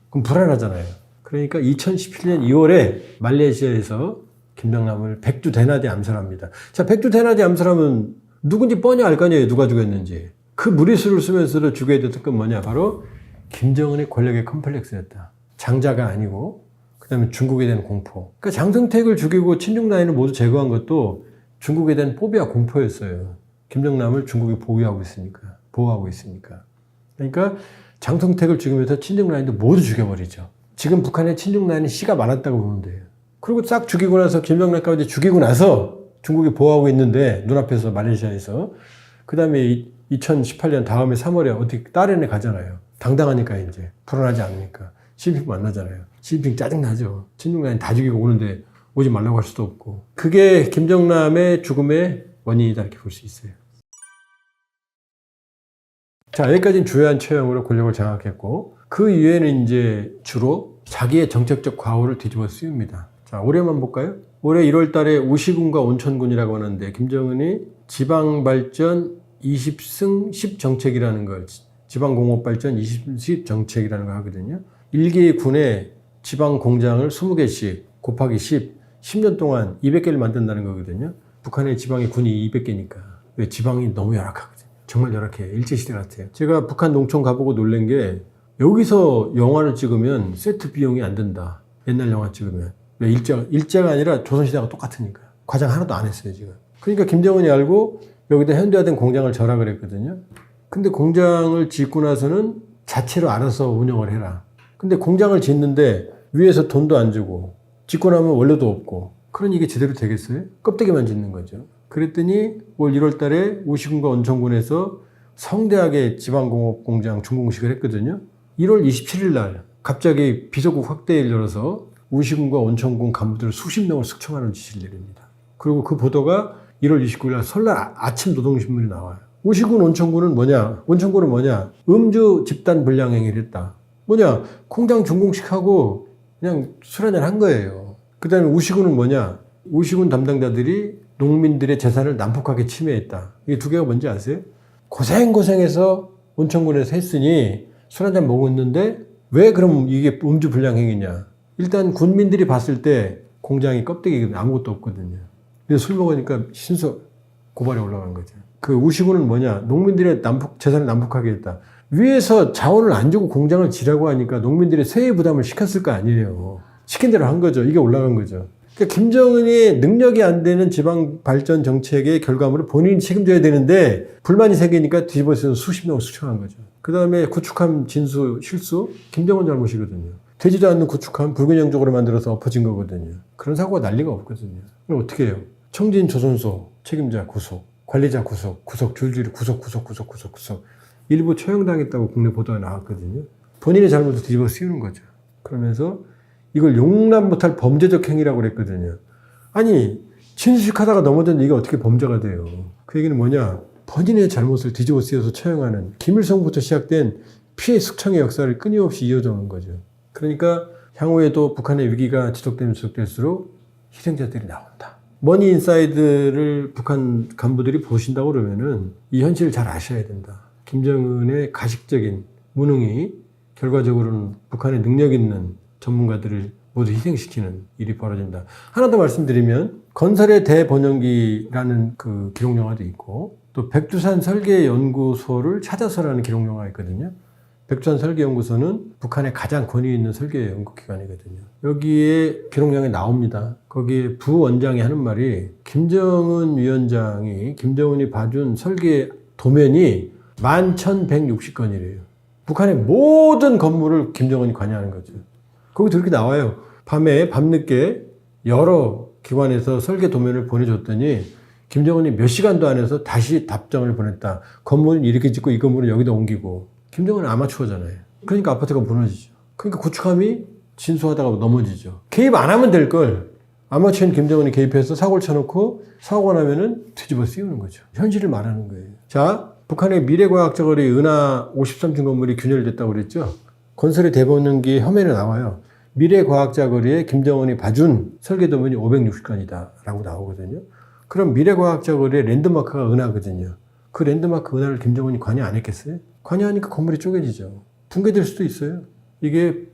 그럼 불안하잖아요. 그러니까 2017년 2월에 말레이시아에서 김정남을 백두대나디 암살합니다. 자, 백두대나디 암살하면 누군지 뻔히 알 거 아니에요. 누가 죽였는지. 그 무리수를 쓰면서도 죽여야 됐던 건 뭐냐? 바로 김정은의 권력의 컴플렉스였다. 장자가 아니고 그 다음에 중국에 대한 공포. 그러니까 장성택을 죽이고 친중 라인을 모두 제거한 것도 중국에 대한 포비아 공포였어요. 김정남을 중국이 보호하고 있으니까. 그러니까 장성택을 죽이면서 친중 라인도 모두 죽여버리죠. 지금 북한의 친중 라인은 씨가 많았다고 보면 돼요. 그리고 싹 죽이고 나서 김정남까지 죽이고 나서 중국이 보호하고 있는데 눈앞에서 말레이시아에서 그 다음에 2018년 다음에 3월에 어떻게 딸에네 가잖아요. 당당하니까 이제 불안하지 않으니까 시진핑 만나잖아요. 시진핑 짜증나죠. 친중 라인 다 죽이고 오는데 오지 말라고 할 수도 없고. 그게 김정남의 죽음의 원인이다 이렇게 볼 수 있어요. 자, 여기까지는 주요한 처형으로 권력을 장악했고, 그 이후에는 이제 주로 자기의 정책적 과오를 뒤집어 씌웁니다. 자, 올해만 볼까요? 올해 1월 달에 우시군과 온천군이라고 하는데, 김정은이 지방발전 20승 10 정책이라는 걸, 지방공업발전 20승 10 정책이라는 걸 하거든요. 1개 군에 지방 공장을 20개씩 곱하기 10년 동안 200개를 만든다는 거거든요. 북한의 지방의 군이 200개니까. 왜? 지방이 너무 열악하거든요. 정말 열악해요. 일제시대 같아요. 제가 북한 농촌 가보고 놀란 게, 여기서 영화를 찍으면 세트 비용이 안 든다. 옛날 영화 찍으면. 왜? 일제가 아니라 조선시대가 똑같으니까. 과장 하나도 안 했어요, 지금. 그러니까 김정은이 알고 여기다 현대화된 공장을 절약을 했거든요. 근데 공장을 짓고 나서는 자체로 알아서 운영을 해라. 근데 공장을 짓는데 위에서 돈도 안 주고, 짓고 나면 원료도 없고, 그러니 이게 제대로 되겠어요? 껍데기만 짓는 거죠. 그랬더니 올 1월 달에 우시군과 온천군에서 성대하게 지방공업공장 준공식을 했거든요. 1월 27일 날 갑자기 비서국 확대를 열어서 우시군과 온천군 간부들 수십 명을 숙청하는 지시를 내립니다. 그리고 그 보도가 1월 29일 날 설날 아침 노동신문에 나와요. 우시군, 온천군은 뭐냐? 온천군은 뭐냐? 음주 집단 불량 행위를 했다. 뭐냐? 공장 준공식하고 그냥 술 한잔 한 거예요. 그 다음에 우시군은 뭐냐? 우시군 담당자들이 농민들의 재산을 난폭하게 침해했다. 이게 두 개가 뭔지 아세요? 고생해서 온천군에서 했으니 술 한잔 먹었는데 왜 그럼 이게 음주 불량 행위냐? 일단 군민들이 봤을 때 공장이 껍데기 아무것도 없거든요. 근데 술 먹으니까 신속 고발이 올라간 거죠. 그 우시군은 뭐냐? 농민들의 재산을 난폭하게 했다. 위에서 자원을 안 주고 공장을 지라고 하니까 농민들의 세액 부담을 시켰을 거 아니에요. 시킨 대로 한 거죠. 이게 올라간 거죠. 그러니까 김정은이 능력이 안 되는 지방 발전 정책의 결과물을 본인이 책임져야 되는데 불만이 생기니까 뒤집어서 수십 명을 수청한 거죠. 그 다음에 구축함 진수 실수 김정은 잘못이거든요. 되지도 않는 구축함 불균형적으로 만들어서 엎어진 거거든요. 그런 사고가 난리가 없거든요. 그럼 어떻게 해요? 청진 조선소 책임자 구속, 관리자 구속 줄줄이 구속. 일부 처형당했다고 국내 보도가 나왔거든요. 본인의 잘못을 뒤집어 씌우는 거죠. 그러면서 이걸 용납 못할 범죄적 행위라고 그랬거든요. 아니, 친수식하다가 넘어졌는데 이게 어떻게 범죄가 돼요? 그 얘기는 뭐냐? 본인의 잘못을 뒤집어 씌워서 처형하는 김일성부터 시작된 피해 숙청의 역사를 끊임없이 이어져 오는 거죠. 그러니까 향후에도 북한의 위기가 지속될수록 희생자들이 나온다. 머니인사이드를 북한 간부들이 보신다고 그러면은 이 현실을 잘 아셔야 된다. 김정은의 가식적인 무능이 결과적으로는 북한의 능력 있는 전문가들을 모두 희생시키는 일이 벌어진다. 하나 더 말씀드리면 건설의 대번영기라는 그 기록 영화도 있고 또 백두산 설계연구소를 찾아서라는 기록 영화가 있거든요. 백두산 설계연구소는 북한의 가장 권위 있는 설계 연구기관이거든요. 여기에 기록 영화에 나옵니다. 거기에 부원장이 하는 말이 김정은 위원장이 김정은이 봐준 설계 도면이 11,160건이래요. 북한의 모든 건물을 김정은이 관여하는 거죠. 거기도 이렇게 나와요. 밤늦게 여러 기관에서 설계 도면을 보내줬더니 김정은이 몇 시간도 안 해서 다시 답장을 보냈다. 건물은 이렇게 짓고 이 건물은 여기다 옮기고. 김정은은 아마추어잖아요. 그러니까 아파트가 무너지죠. 그러니까 구축함이 진수하다가 넘어지죠. 개입 안 하면 될 걸 아마추어인 김정은이 개입해서 사고를 쳐놓고 사고가 나면은 뒤집어 씌우는 거죠. 현실을 말하는 거예요. 자, 북한의 미래과학자거리 은하 53층 건물이 균열됐다고 그랬죠. 건설의 대번영기 혐의에 나와요. 미래과학자거리에 김정은이 봐준 설계도면이 560건이다 라고 나오거든요. 그럼 미래과학자거리의 랜드마크가 은하거든요. 그 랜드마크 은하를 김정은이 관여 안 했겠어요? 관여하니까 건물이 쪼개지죠. 붕괴될 수도 있어요. 이게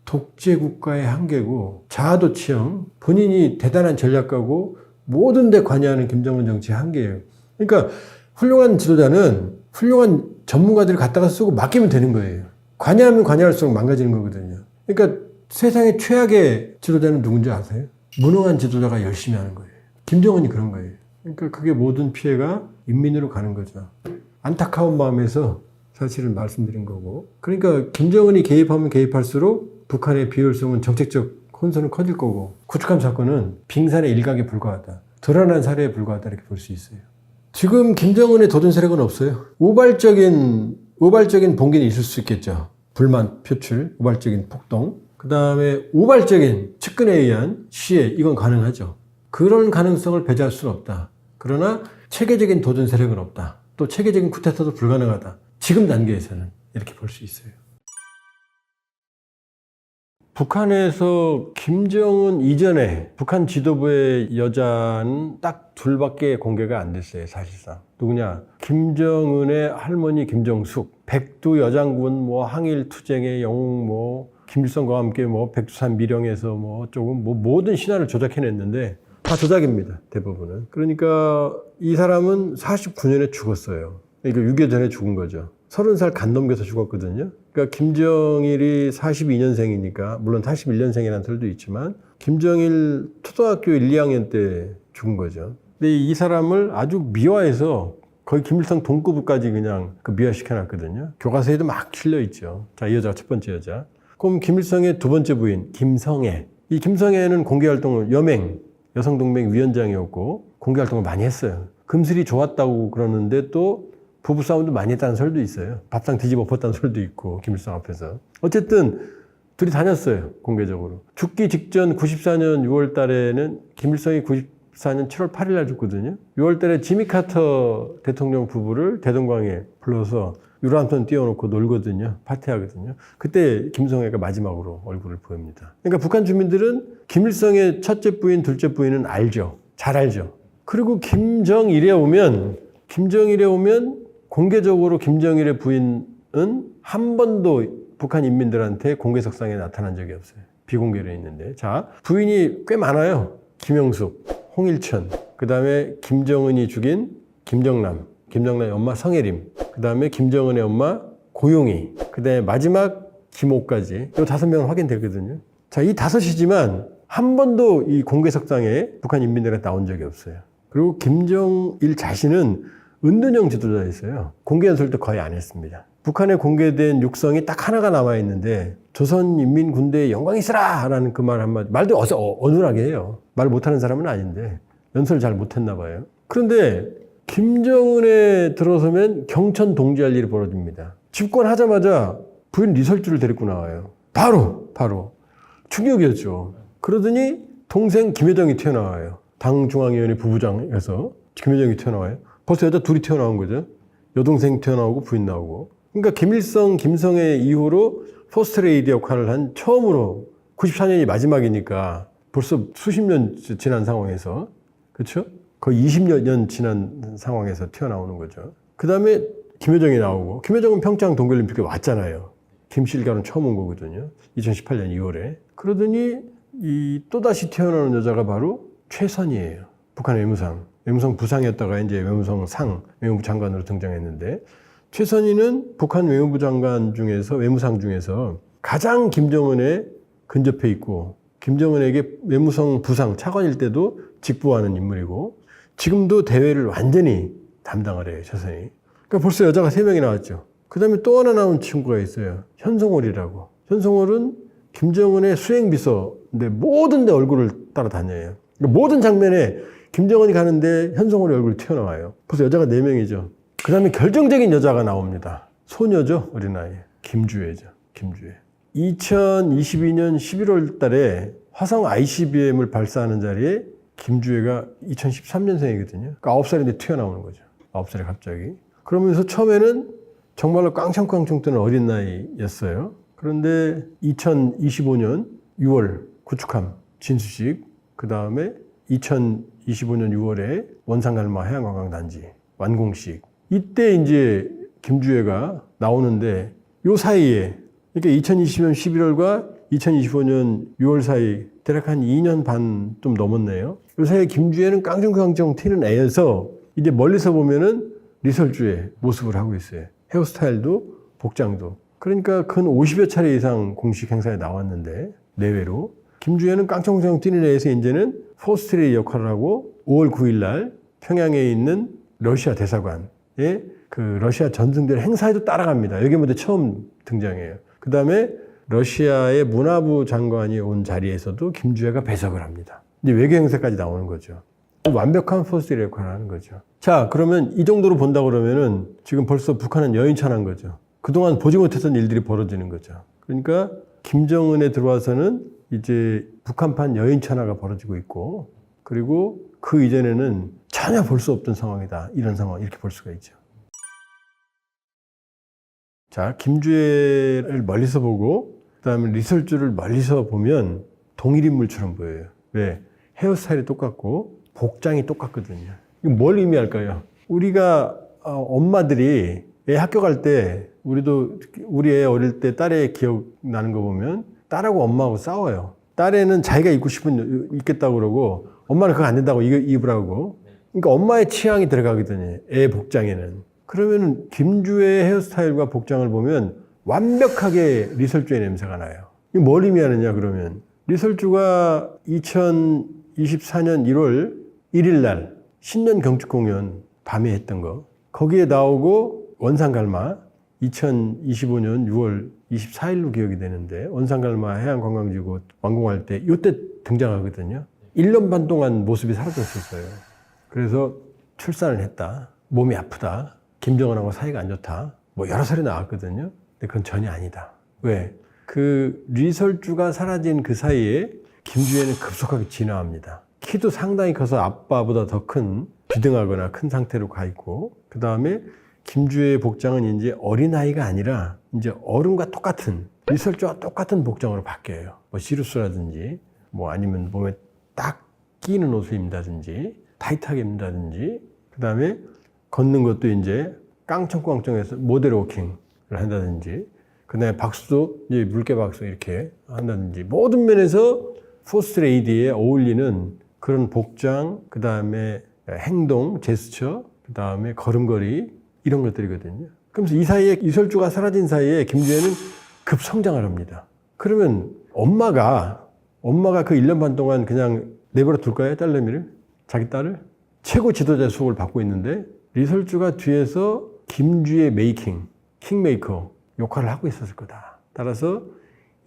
독재국가의 한계고 자아도취형, 본인이 대단한 전략가고 모든 데 관여하는 김정은 정치의 한계예요. 그러니까 훌륭한 지도자는 훌륭한 전문가들을 갖다가 쓰고 맡기면 되는 거예요. 관여하면 관여할수록 망가지는 거거든요. 그러니까 세상의 최악의 지도자는 누군지 아세요? 무능한 지도자가 열심히 하는 거예요. 김정은이 그런 거예요. 그러니까 그게 모든 피해가 인민으로 가는 거죠. 안타까운 마음에서 사실은 말씀드린 거고. 그러니까 김정은이 개입하면 개입할수록 북한의 비효율성은 정책적 혼선은 커질 거고 구축함 사건은 빙산의 일각에 불과하다. 드러난 사례에 불과하다 이렇게 볼 수 있어요. 지금 김정은의 도전 세력은 없어요. 우발적인 봉기는 있을 수 있겠죠. 불만 표출, 우발적인 폭동. 그 다음에 우발적인 측근에 의한 시해, 이건 가능하죠. 그런 가능성을 배제할 수는 없다. 그러나 체계적인 도전 세력은 없다. 또 체계적인 쿠데타도 불가능하다. 지금 단계에서는 이렇게 볼 수 있어요. 북한에서 김정은 이전에 북한 지도부의 여자는 딱 둘밖에 공개가 안 됐어요, 사실상. 누구냐? 김정은의 할머니 김정숙, 백두 여장군, 뭐 항일 투쟁의 영웅, 뭐 김일성과 함께 뭐 백두산 미령에서 뭐 조금 뭐 모든 신화를 조작해냈는데 다 조작입니다, 대부분은. 그러니까 이 사람은 49년에 죽었어요. 그러니까 6.25 전에 죽은 거죠. 30살 간 넘겨서 죽었거든요. 그러니까 김정일이 42년생이니까, 물론 41년생이라는 설도 있지만, 김정일 초등학교 1, 2학년 때 죽은 거죠. 근데 이 사람을 아주 미화해서 거의 김일성 동급까지 그냥 미화시켜놨거든요. 교과서에도 막 실려있죠. 자, 이 여자가 첫 번째 여자. 그럼 김일성의 두 번째 부인, 김성애. 이 김성애는 공개활동을 여성동맹 위원장이었고, 공개활동을 많이 했어요. 금슬이 좋았다고 그러는데 또 부부싸움도 많이 했다는 설도 있어요. 밥상 뒤집어 엎었다는 설도 있고, 김일성 앞에서. 어쨌든 둘이 다녔어요, 공개적으로. 죽기 직전 94년 6월 달에는 김일성이 94년 7월 8일 날 죽거든요. 6월 달에 지미 카터 대통령 부부를 대동강에 불러서 유람선 띄워놓고 놀거든요. 파티하거든요. 그때 김성애가 마지막으로 얼굴을 보입니다. 그러니까 북한 주민들은 김일성의 첫째 부인, 둘째 부인은 알죠. 잘 알죠. 그리고 김정일에 오면 공개적으로 김정일의 부인은 한 번도 북한 인민들한테 공개석상에 나타난 적이 없어요. 비공개로 있는데. 자, 부인이 꽤 많아요. 김영숙, 홍일천, 그 다음에 김정은이 죽인 김정남의 엄마 성혜림, 그 다음에 김정은의 엄마 고용희, 그 다음에 마지막 김옥까지. 이 5명은 확인되거든요. 자, 이 5이지만 한 번도 이 공개석상에 북한 인민들한테 나온 적이 없어요. 그리고 김정일 자신은 은둔형 지도자였어요. 공개 연설도 거의 안 했습니다. 북한에 공개된 육성이 딱 하나가 남아있는데 조선인민군대에 영광이 있으라! 라는 그 말 한마디. 말도 어눌하게 해요. 말 못하는 사람은 아닌데 연설을 잘 못했나 봐요. 그런데 김정은에 들어서면 경천 동지할 일이 벌어집니다. 집권하자마자 부인 리설주를 데리고 나와요. 바로 충격이었죠. 그러더니 동생 김여정이 튀어나와요. 당중앙위원회 부부장에서 김여정이 튀어나와요. 벌써 여자 둘이 튀어나온 거죠. 여동생 튀어나오고 부인 나오고. 그러니까 김일성, 김성애 이후로 퍼스트레이디 역할을 한 처음으로 94년이 마지막이니까 벌써 수십 년 지난 상황에서, 그렇죠? 거의 20년 지난 상황에서 튀어나오는 거죠. 그 다음에 김여정이 나오고, 김여정은 평창 동계올림픽에 왔잖아요. 김실가는 처음 온 거거든요. 2018년 2월에. 그러더니 또다시 튀어나오는 여자가 바로 최선희예요. 북한 외무성 부상이었다가 이제 외무부 장관으로 등장했는데, 최선희는 북한 외무부 장관 중에서, 외무상 중에서 가장 김정은에 근접해 있고, 김정은에게 외무성 부상 차관일 때도 직보하는 인물이고, 지금도 대회를 완전히 담당을 해요, 최선희. 그러니까 벌써 여자가 3명이 나왔죠. 그 다음에 또 하나 나온 친구가 있어요. 현송월이라고. 현송월은 김정은의 수행비서인데 모든 데 얼굴을 따라다녀요. 그러니까 모든 장면에 김정은이 가는데 현송월의 얼굴이 튀어나와요. 벌써 여자가 4명이죠. 그 다음에 결정적인 여자가 나옵니다. 소녀죠, 어린아이. 김주애죠, 김주애. 2022년 11월 달에 화성 ICBM을 발사하는 자리에 김주애가 2013년생이거든요. 그러니까 9살인데 튀어나오는 거죠. 9살에 갑자기. 그러면서 처음에는 정말로 깡총깡총 뜨는 어린 나이였어요. 그런데 2025년 6월 구축함 진수식, 그 다음에 2025년 6월에 원산갈마 해양관광단지 완공식. 이때 이제 김주애가 나오는데 요 사이에, 그러니까 2020년 11월과 2025년 6월 사이 대략 한 2년 반 좀 넘었네요. 요 사이에 김주애는 깡총깡총 튀는 애여서 이제 멀리서 보면은 리설주의 모습을 하고 있어요. 헤어스타일도 복장도. 그러니까 근 50여 차례 이상 공식 행사에 나왔는데 내외로 김주애는 깡총깡총 뛰는 애에서 이제는 포스트레이 역할을 하고 5월 9일 날 평양에 있는 러시아 대사관에 그 러시아 전승들 행사에도 따라갑니다. 여기 먼저 처음 등장해요. 그 다음에 러시아의 문화부 장관이 온 자리에서도 김주애가 배석을 합니다. 이제 외교 행사까지 나오는 거죠. 완벽한 포스트레이 역할을 하는 거죠. 자, 그러면 이 정도로 본다 그러면은 지금 벌써 북한은 여인천한 거죠. 그동안 보지 못했던 일들이 벌어지는 거죠. 그러니까 김정은에 들어와서는 이제 북한판 여인천하가 벌어지고 있고, 그리고 그 이전에는 전혀 볼 수 없던 상황이다. 이런 상황, 이렇게 볼 수가 있죠. 자, 김주애를 멀리서 보고 그다음에 리설주를 멀리서 보면 동일 인물처럼 보여요. 왜? 헤어스타일이 똑같고 복장이 똑같거든요. 이거 뭘 의미할까요? 우리가 엄마들이 애 학교 갈 때 우리도 우리 애 어릴 때 딸의 기억 나는 거 보면 딸하고 엄마하고 싸워요. 딸애는 자기가 입고 싶은 입겠다고 그러고 엄마는 그거 안 된다고 이거 입으라고. 그러니까 엄마의 취향이 들어가거든요. 애 복장에는. 그러면 김주애의 헤어스타일과 복장을 보면 완벽하게 리설주의 냄새가 나요. 이게 뭘 의미하느냐 그러면 리설주가 2024년 1월 1일 날 신년 경축 공연 밤에 했던 거 거기에 나오고 원산갈마 2025년 6월 24일로 기억이 되는데 원산갈마 해양관광지구 완공할 때 이때 등장하거든요. 1년 반 동안 모습이 사라졌었어요. 그래서 출산을 했다. 몸이 아프다. 김정은하고 사이가 안 좋다. 뭐 여러 살이 나왔거든요. 근데 그건 전혀 아니다. 왜? 그 리설주가 사라진 그 사이에 김주애는 급속하게 진화합니다. 키도 상당히 커서 아빠보다 더 큰 비등하거나 큰 상태로 가 있고 그 다음에 김주애의 복장은 이제 어린아이가 아니라 이제 어른과 똑같은 리설주와 똑같은 복장으로 바뀌어요. 뭐 시루스라든지 뭐 아니면 몸에 딱 끼는 옷을 입는다든지 타이트하게 입는다든지 그 다음에 걷는 것도 이제 깡총깡총해서 모델 워킹을 한다든지 그 다음에 박수도 이제 물개 박수 이렇게 한다든지 모든 면에서 포스트 레이디에 어울리는 그런 복장 그 다음에 행동, 제스처 그 다음에 걸음걸이 이런 것들이거든요. 그러면서 이 사이에 이설주가 사라진 사이에 김주애는 급성장을 합니다. 그러면 엄마가 그 1년 반 동안 그냥 내버려 둘까요? 딸내미를? 자기 딸을? 최고 지도자 수업을 받고 있는데 리설주가 뒤에서 김주애 메이킹, 킹메이커 역할을 하고 있었을 거다. 따라서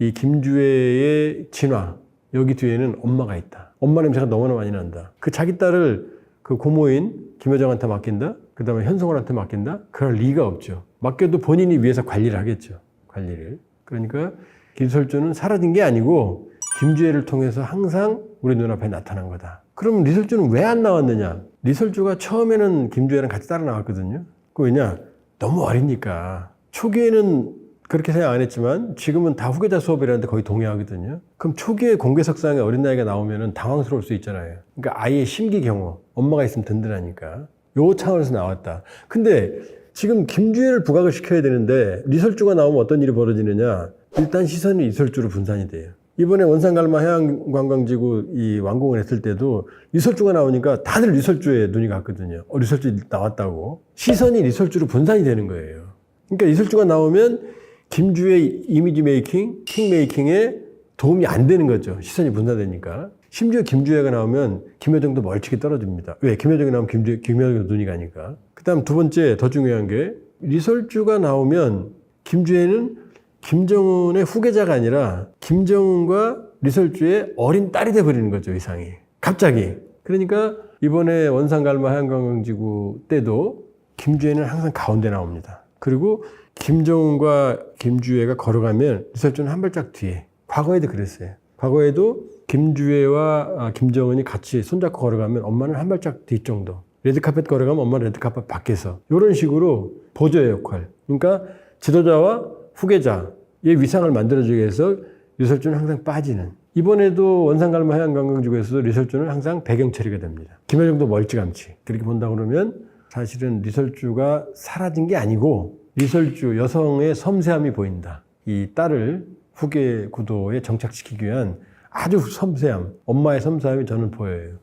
이 김주애의 진화, 여기 뒤에는 엄마가 있다. 엄마 냄새가 너무나 많이 난다. 그 자기 딸을 그 고모인 김여정한테 맡긴다? 그 다음에 현성월한테 맡긴다? 그럴 리가 없죠. 맡겨도 본인이 위해서 관리를 하겠죠. 관리를. 그러니까 리설주는 사라진 게 아니고 김주애를 통해서 항상 우리 눈앞에 나타난 거다. 그럼 리설주는 왜 안 나왔느냐? 리설주가 처음에는 김주애랑 같이 따라 나왔거든요. 그 왜냐? 너무 어리니까. 초기에는 그렇게 생각 안 했지만 지금은 다 후계자 수업이라는데 거의 동의하거든요. 그럼 초기에 공개석상에 어린아이가 나오면 당황스러울 수 있잖아요. 그러니까 아이의 심기 경호, 엄마가 있으면 든든하니까. 요 차원에서 나왔다. 근데 지금 김주애를 부각을 시켜야 되는데 리설주가 나오면 어떤 일이 벌어지느냐? 일단 시선이 리설주로 분산이 돼요. 이번에 원산갈마 해양관광지구 이 완공을 했을 때도 리설주가 나오니까 다들 리설주에 눈이 갔거든요. 리설주 나왔다고. 시선이 리설주로 분산이 되는 거예요. 그러니까 리설주가 나오면 김주애 이미지 메이킹, 킹 메이킹에 도움이 안 되는 거죠. 시선이 분산되니까. 심지어 김주애가 나오면 김여정도 멀찍이 떨어집니다. 왜? 김여정이 나오면 김여정도 눈이 가니까. 그 다음 두 번째 더 중요한 게 리설주가 나오면 김주애는 김정은의 후계자가 아니라 김정은과 리설주의 어린 딸이 돼버리는 거죠. 이상이. 갑자기. 그러니까 이번에 원산갈마 해양관광지구 때도 김주애는 항상 가운데 나옵니다. 그리고 김정은과 김주애가 걸어가면 리설주는 한 발짝 뒤에. 과거에도 그랬어요. 과거에도 김주애와 김정은이 같이 손잡고 걸어가면 엄마는 한 발짝 뒤 정도. 레드카펫 걸어가면 엄마는 레드카펫 밖에서. 이런 식으로 보조의 역할. 그러니까 지도자와 후계자의 위상을 만들어주기 위해서 리설주는 항상 빠지는. 이번에도 원산갈마 해양관광지구에서도 리설주는 항상 배경 처리가 됩니다. 김여정도 멀찌감치. 그렇게 본다 그러면 사실은 리설주가 사라진 게 아니고 리설주 여성의 섬세함이 보인다. 이 딸을 후계 구도에 정착시키기 위한 아주 섬세함, 엄마의 섬세함이 저는 보여요.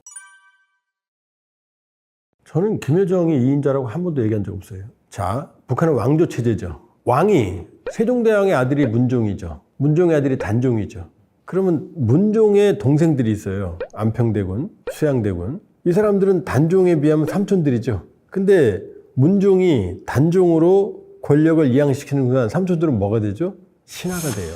저는 김여정이 2인자라고 한 번도 얘기한 적 없어요. 자, 북한은 왕조 체제죠. 왕이 세종대왕의 아들이 문종이죠. 문종의 아들이 단종이죠. 그러면 문종의 동생들이 있어요. 안평대군, 수양대군. 이 사람들은 단종에 비하면 삼촌들이죠. 근데 문종이 단종으로 권력을 이양시키는 순간 삼촌들은 뭐가 되죠? 신하가 돼요.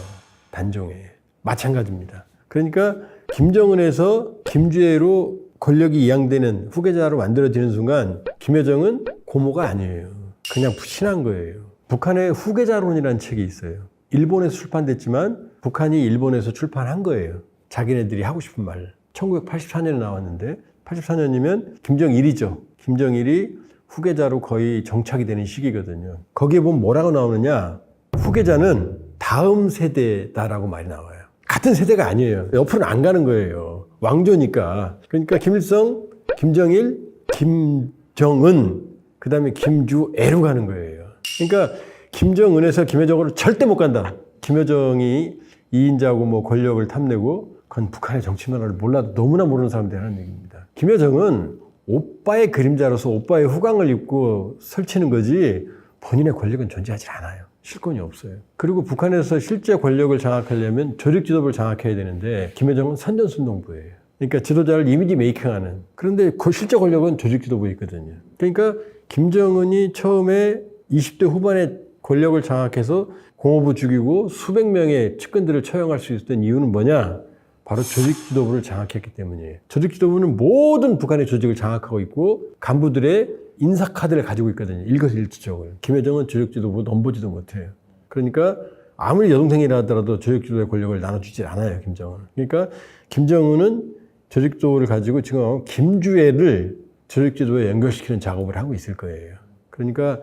단종에. 마찬가지입니다. 그러니까 김정은에서 김주애로 권력이 이양되는 후계자로 만들어지는 순간 김여정은 고모가 아니에요. 그냥 신한 거예요. 북한의 후계자론이라는 책이 있어요. 일본에서 출판됐지만 북한이 일본에서 출판한 거예요. 자기네들이 하고 싶은 말. 1984년에 나왔는데 84년이면 김정일이죠. 김정일이 후계자로 거의 정착이 되는 시기거든요. 거기에 보면 뭐라고 나오느냐. 후계자는 다음 세대다라고 말이 나와요. 같은 세대가 아니에요. 옆으로는 안 가는 거예요. 왕조니까. 그러니까 김일성, 김정일, 김정은, 그 다음에 김주애로 가는 거예요. 그러니까 김정은에서 김여정으로 절대 못 간다. 김여정이 이인자고 뭐 권력을 탐내고 그건 북한의 정치 문화를 몰라도 너무나 모르는 사람들이 하는 얘기입니다. 김여정은 오빠의 그림자로서 오빠의 후광을 입고 설치는 거지 본인의 권력은 존재하지 않아요. 실권이 없어요. 그리고 북한에서 실제 권력을 장악하려면 조직 지도부를 장악해야 되는데 김여정은 선전순동부예요. 그러니까 지도자를 이미지 메이킹하는. 그런데 실제 권력은 조직 지도부에 있거든요. 그러니까 김정은이 처음에 20대 후반에 권력을 장악해서 공허부 죽이고 수백 명의 측근들을 처형할 수 있었던 이유는 뭐냐? 바로 조직 지도부를 장악했기 때문이에요. 조직 지도부는 모든 북한의 조직을 장악하고 있고 간부들의 인사 카드를 가지고 있거든요. 일거수일투족을. 김여정은 조직 지도부 넘보지도 못해요. 그러니까 아무리 여동생이라 하더라도 조직 지도부의 권력을 나눠주지 않아요. 김정은은. 그러니까 김정은은 조직 지도부를 가지고 지금 김주애를 조직 지도부에 연결시키는 작업을 하고 있을 거예요. 그러니까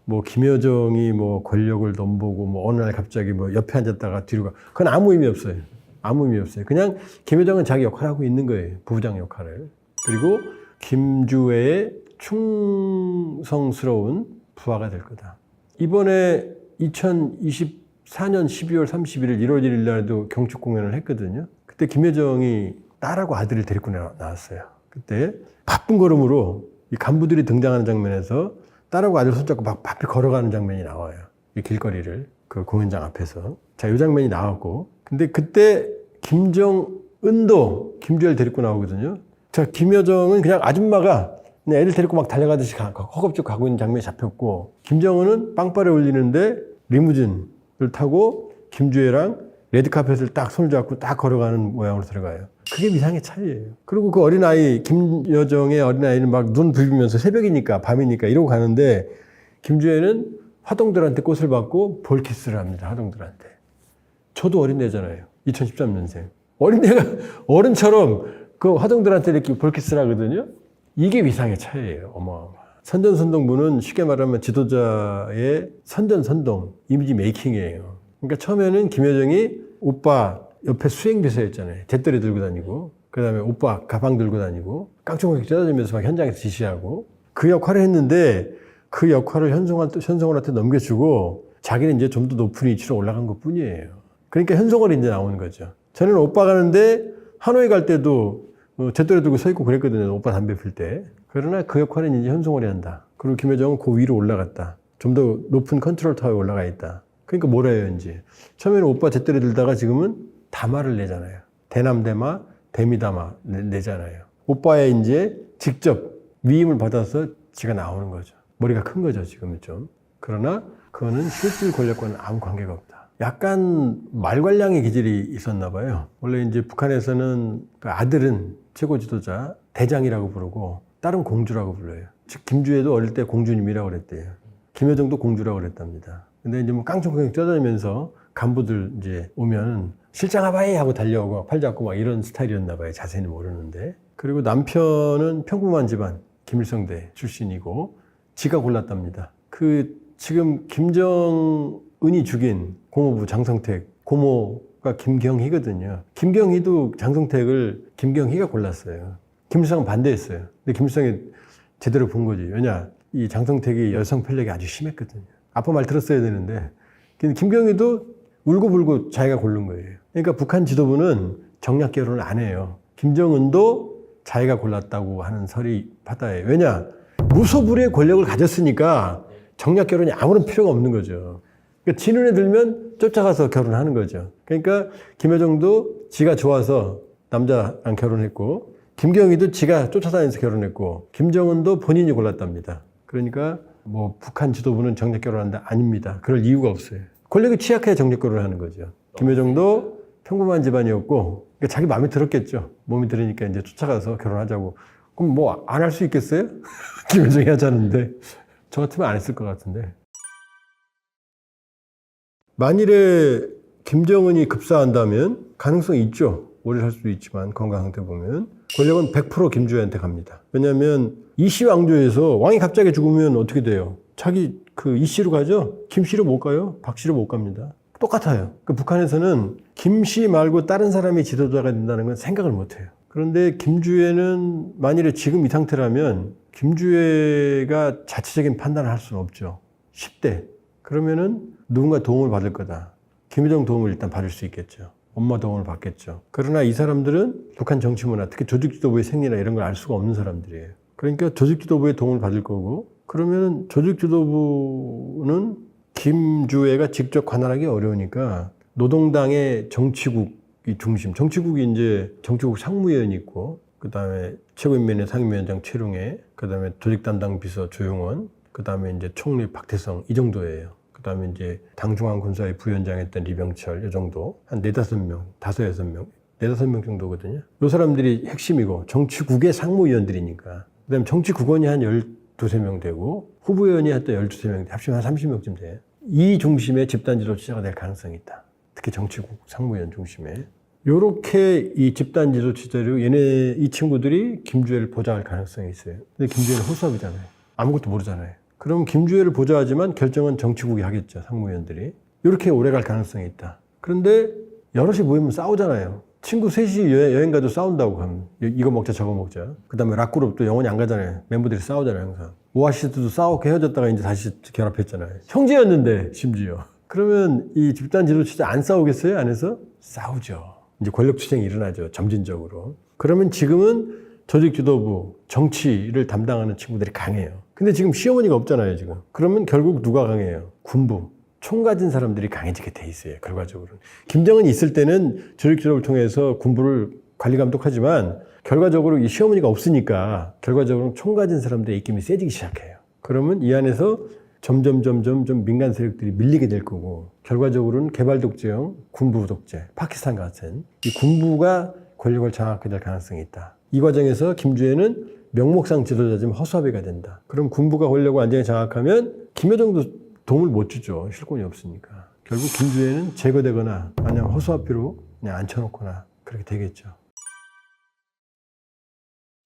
뭐 김여정이 뭐 권력을 넘보고 뭐 어느 날 갑자기 뭐 옆에 앉았다가 뒤로 가. 그건 아무 의미 없어요. 아무 의미 없어요. 그냥 김여정은 자기 역할을 하고 있는 거예요. 부부장 역할을. 그리고 김주애의 충성스러운 부하가 될 거다. 이번에 2024년 12월 31일, 1월 1일 날도 경축 공연을 했거든요. 그때 김여정이 딸하고 아들을 데리고 나왔어요. 그때 바쁜 걸음으로 이 간부들이 등장하는 장면에서 딸하고 아들 손잡고 막 바삐 걸어가는 장면이 나와요. 이 길거리를. 그 공연장 앞에서. 자, 이 장면이 나왔고. 근데 그때 김정은도 김주애를 데리고 나오거든요. 자, 김여정은 그냥 아줌마가 그냥 애를 데리고 막 달려가듯이 허겁지겁 가고 있는 장면이 잡혔고, 김정은은 빵빠레 올리는데 리무진을 타고 김주애랑 레드카펫을 딱 손을 잡고 딱 걸어가는 모양으로 들어가요. 그게 위상의 차이예요. 그리고 그 어린아이, 김여정의 어린아이는 막 눈 부비면서 새벽이니까, 밤이니까 이러고 가는데, 김주애는 화동들한테 꽃을 받고 볼키스를 합니다. 화동들한테. 저도 어린애잖아요. 2013년생. 어린애가 어른처럼 그 화동들한테 이렇게 볼키스를 하거든요. 이게 위상의 차이예요. 어마어마. 선전선동부는 쉽게 말하면 지도자의 선전선동, 이미지 메이킹이에요. 그러니까 처음에는 김여정이 오빠 옆에 수행비서였잖아요. 잿더리 들고 다니고, 그 다음에 오빠 가방 들고 다니고, 깡총깡총 뜯어주면서 막 현장에서 지시하고, 그 역할을 했는데, 그 역할을 현송월한테 넘겨주고, 자기는 이제 좀 더 높은 위치로 올라간 것 뿐이에요. 그러니까 현송월이 이제 나오는 거죠. 저는 오빠 가는데, 하노이 갈 때도 잿더리 들고 서 있고 그랬거든요. 오빠 담배 필 때. 그러나 그 역할은 이제 현송월이 한다. 그리고 김여정은 그 위로 올라갔다. 좀 더 높은 컨트롤 타워에 올라가 있다. 그러니까 뭐라 해요, 이제. 처음에는 오빠 잿더리 들다가 지금은 다마를 내잖아요. 대남대마, 대미다마 내잖아요. 오빠의 이제 직접 위임을 받아서 지가 나오는 거죠. 머리가 큰 거죠, 지금은 좀. 그러나 그거는 실질 권력과는 아무 관계가 없다. 약간 말괄량의 기질이 있었나 봐요. 원래 이제 북한에서는 그 아들은 최고 지도자, 대장이라고 부르고 딸은 공주라고 불러요. 즉 김주애도 어릴 때 공주님이라고 그랬대요. 김여정도 공주라고 그랬답니다. 근데 이제 뭐 깡총깡총 뛰어다니면서 간부들 이제 오면 실장 아바이 하고 달려오고 팔 잡고 막 이런 스타일이었나 봐요. 자세히는 모르는데. 그리고 남편은 평범한 집안 김일성대 출신이고 지가 골랐답니다. 그 지금 김정은이 죽인 고모부 장성택 고모가 김경희거든요. 김경희도 장성택을 김경희가 골랐어요. 김일성은 반대했어요. 근데 김일성이 제대로 본 거지. 왜냐 이 장성택이 여성 편력이 아주 심했거든요. 아빠 말 들었어야 되는데 근데 김경희도 울고불고 자기가 고른 거예요. 그러니까 북한 지도부는 정략 결혼을 안 해요. 김정은도 자기가 골랐다고 하는 설이 바다예요. 왜냐? 무소불위의 권력을 가졌으니까 정략 결혼이 아무런 필요가 없는 거죠. 그러니까 지눈에 들면 쫓아가서 결혼하는 거죠. 그러니까 김여정도 지가 좋아서 남자랑 결혼했고 김경희도 지가 쫓아다니면서 결혼했고 김정은도 본인이 골랐답니다. 그러니까 뭐 북한 지도부는 정략 결혼한다? 아닙니다. 그럴 이유가 없어요. 권력이 취약해야 정략 결혼을 하는 거죠. 김여정도 평범한 집안이었고 그러니까 자기 마음에 들었겠죠. 몸이 들으니까 이제 쫓아가서 결혼하자고. 그럼 뭐 안 할 수 있겠어요? 김여정이 하자는데 저 같으면 안 했을 것 같은데. 만일에 김정은이 급사한다면 가능성이 있죠. 오래 살 수도 있지만 건강 상태 보면 권력은 100% 김주애한테 갑니다. 왜냐하면 이시왕조에서 왕이 갑자기 죽으면 어떻게 돼요? 자기 그 이씨로 가죠. 김씨로 못 가요. 박씨로 못 갑니다. 똑같아요. 그 북한에서는 김씨 말고 다른 사람이 지도자가 된다는 건 생각을 못 해요. 그런데 김주애는 만일에 지금 이 상태라면 김주애가 자체적인 판단을 할 수는 없죠. 10대. 그러면은 누군가 도움을 받을 거다. 김여정 도움을 일단 받을 수 있겠죠. 엄마 도움을 받겠죠. 그러나 이 사람들은 북한 정치 문화, 특히 조직지도부의 생리나 이런 걸 알 수가 없는 사람들이에요. 그러니까 조직지도부의 도움을 받을 거고, 그러면은 조직지도부는 김주애가 직접 관할하기 어려우니까 노동당의 정치국이 중심, 정치국이 이제 정치국 상무위원이 있고, 그 다음에 최고인민회 상임위원장 최룡해, 그 다음에 조직 담당 비서 조용원, 그 다음에 이제 총리 박태성, 이 정도예요. 그 다음에 이제 당중앙군사위 부위원장 했던 리병철, 이 정도. 한 4-5명, 5-6명, 4-5명 정도거든요. 이 사람들이 핵심이고, 정치국의 상무위원들이니까. 그 다음에 정치국원이 한 12-13명 되고, 후보위원이 한 또 12-13명, 합치면 한 30명쯤 돼요. 이 중심의 집단지도 취재가 될 가능성이 있다. 특히 정치국 상무위원 중심에. 요렇게 이 집단지도 취재로 얘네, 이 친구들이 김주애를 보좌할 가능성이 있어요. 근데 김주애는 호수아비잖아요. 아무것도 모르잖아요. 그럼 김주애를 보좌하지만 결정은 정치국이 하겠죠. 상무위원들이. 이렇게 오래 갈 가능성이 있다. 그런데 여럿이 모이면 싸우잖아요. 친구 셋이 여행 가도 싸운다고 하면 이거 먹자 저거 먹자. 그 다음에 락그룹도 영원히 안 가잖아요. 멤버들이 싸우잖아요. 항상. 오아시스도 싸우고 헤어졌다가 이제 다시 결합했잖아요. 형제였는데 심지어. 그러면 이 집단 지도 진짜 안 싸우겠어요? 안에서? 싸우죠. 이제 권력 투쟁이 일어나죠. 점진적으로. 그러면 지금은 조직 지도부, 정치를 담당하는 친구들이 강해요. 근데 지금 시어머니가 없잖아요, 지금. 그러면 결국 누가 강해요? 군부. 총 가진 사람들이 강해지게 돼 있어요, 결과적으로. 김정은이 있을 때는 조직 지도부를 통해서 군부를 관리 감독하지만 결과적으로 이 시어머니가 없으니까 결과적으로 총 가진 사람들의 입김이 세지기 시작해요. 그러면 이 안에서 점점 좀 민간 세력들이 밀리게 될 거고 결과적으로는 개발 독재형 군부 독재, 파키스탄 같은 이 군부가 권력을 장악하게 될 가능성이 있다. 이 과정에서 김주애는 명목상 지도자지만 허수아비가 된다. 그럼 군부가 권력을 완전히 장악하면 김여정도 도움을 못 주죠. 실권이 없으니까. 결국 김주애는 제거되거나 아니면 허수아비로 그냥 앉혀놓거나 그렇게 되겠죠.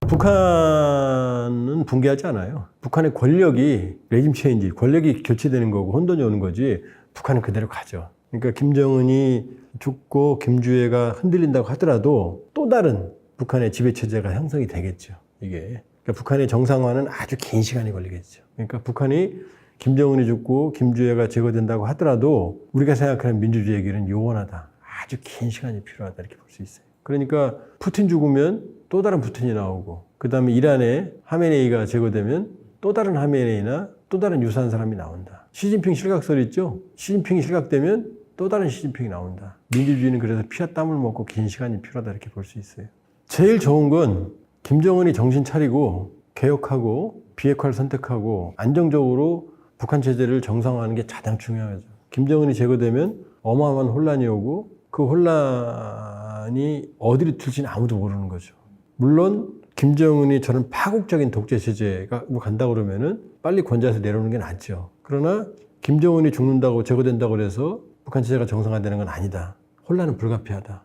북한은 붕괴하지 않아요. 북한의 권력이 레짐 체인지, 권력이 교체되는 거고 혼돈이 오는 거지 북한은 그대로 가죠. 그러니까 김정은이 죽고 김주애가 흔들린다고 하더라도 또 다른 북한의 지배체제가 형성이 되겠죠. 이게. 그러니까 북한의 정상화는 아주 긴 시간이 걸리겠죠. 그러니까 북한이 김정은이 죽고 김주애가 제거된다고 하더라도 우리가 생각하는 민주주의의 길은 요원하다. 아주 긴 시간이 필요하다. 이렇게 볼 수 있어요. 그러니까 푸틴 죽으면 또 다른 푸틴이 나오고 그 다음에 이란의 하메네이가 제거되면 또 다른 하메네이나 또 다른 유사한 사람이 나온다. 시진핑 실각설 있죠? 시진핑이 실각되면 또 다른 시진핑이 나온다. 민주주의는 그래서 피와 땀을 먹고 긴 시간이 필요하다. 이렇게 볼 수 있어요. 제일 좋은 건 김정은이 정신 차리고 개혁하고 비핵화를 선택하고 안정적으로 북한 체제를 정상화하는 게 가장 중요하죠. 김정은이 제거되면 어마어마한 혼란이 오고 그 혼란이 어디로 튈지는 아무도 모르는 거죠. 물론 김정은이 저런 파국적인 독재 체제가 간다 그러면은 빨리 권좌에서 내려오는 게 낫죠. 그러나 김정은이 죽는다고 제거된다고 해서 북한 체제가 정상화되는 건 아니다. 혼란은 불가피하다.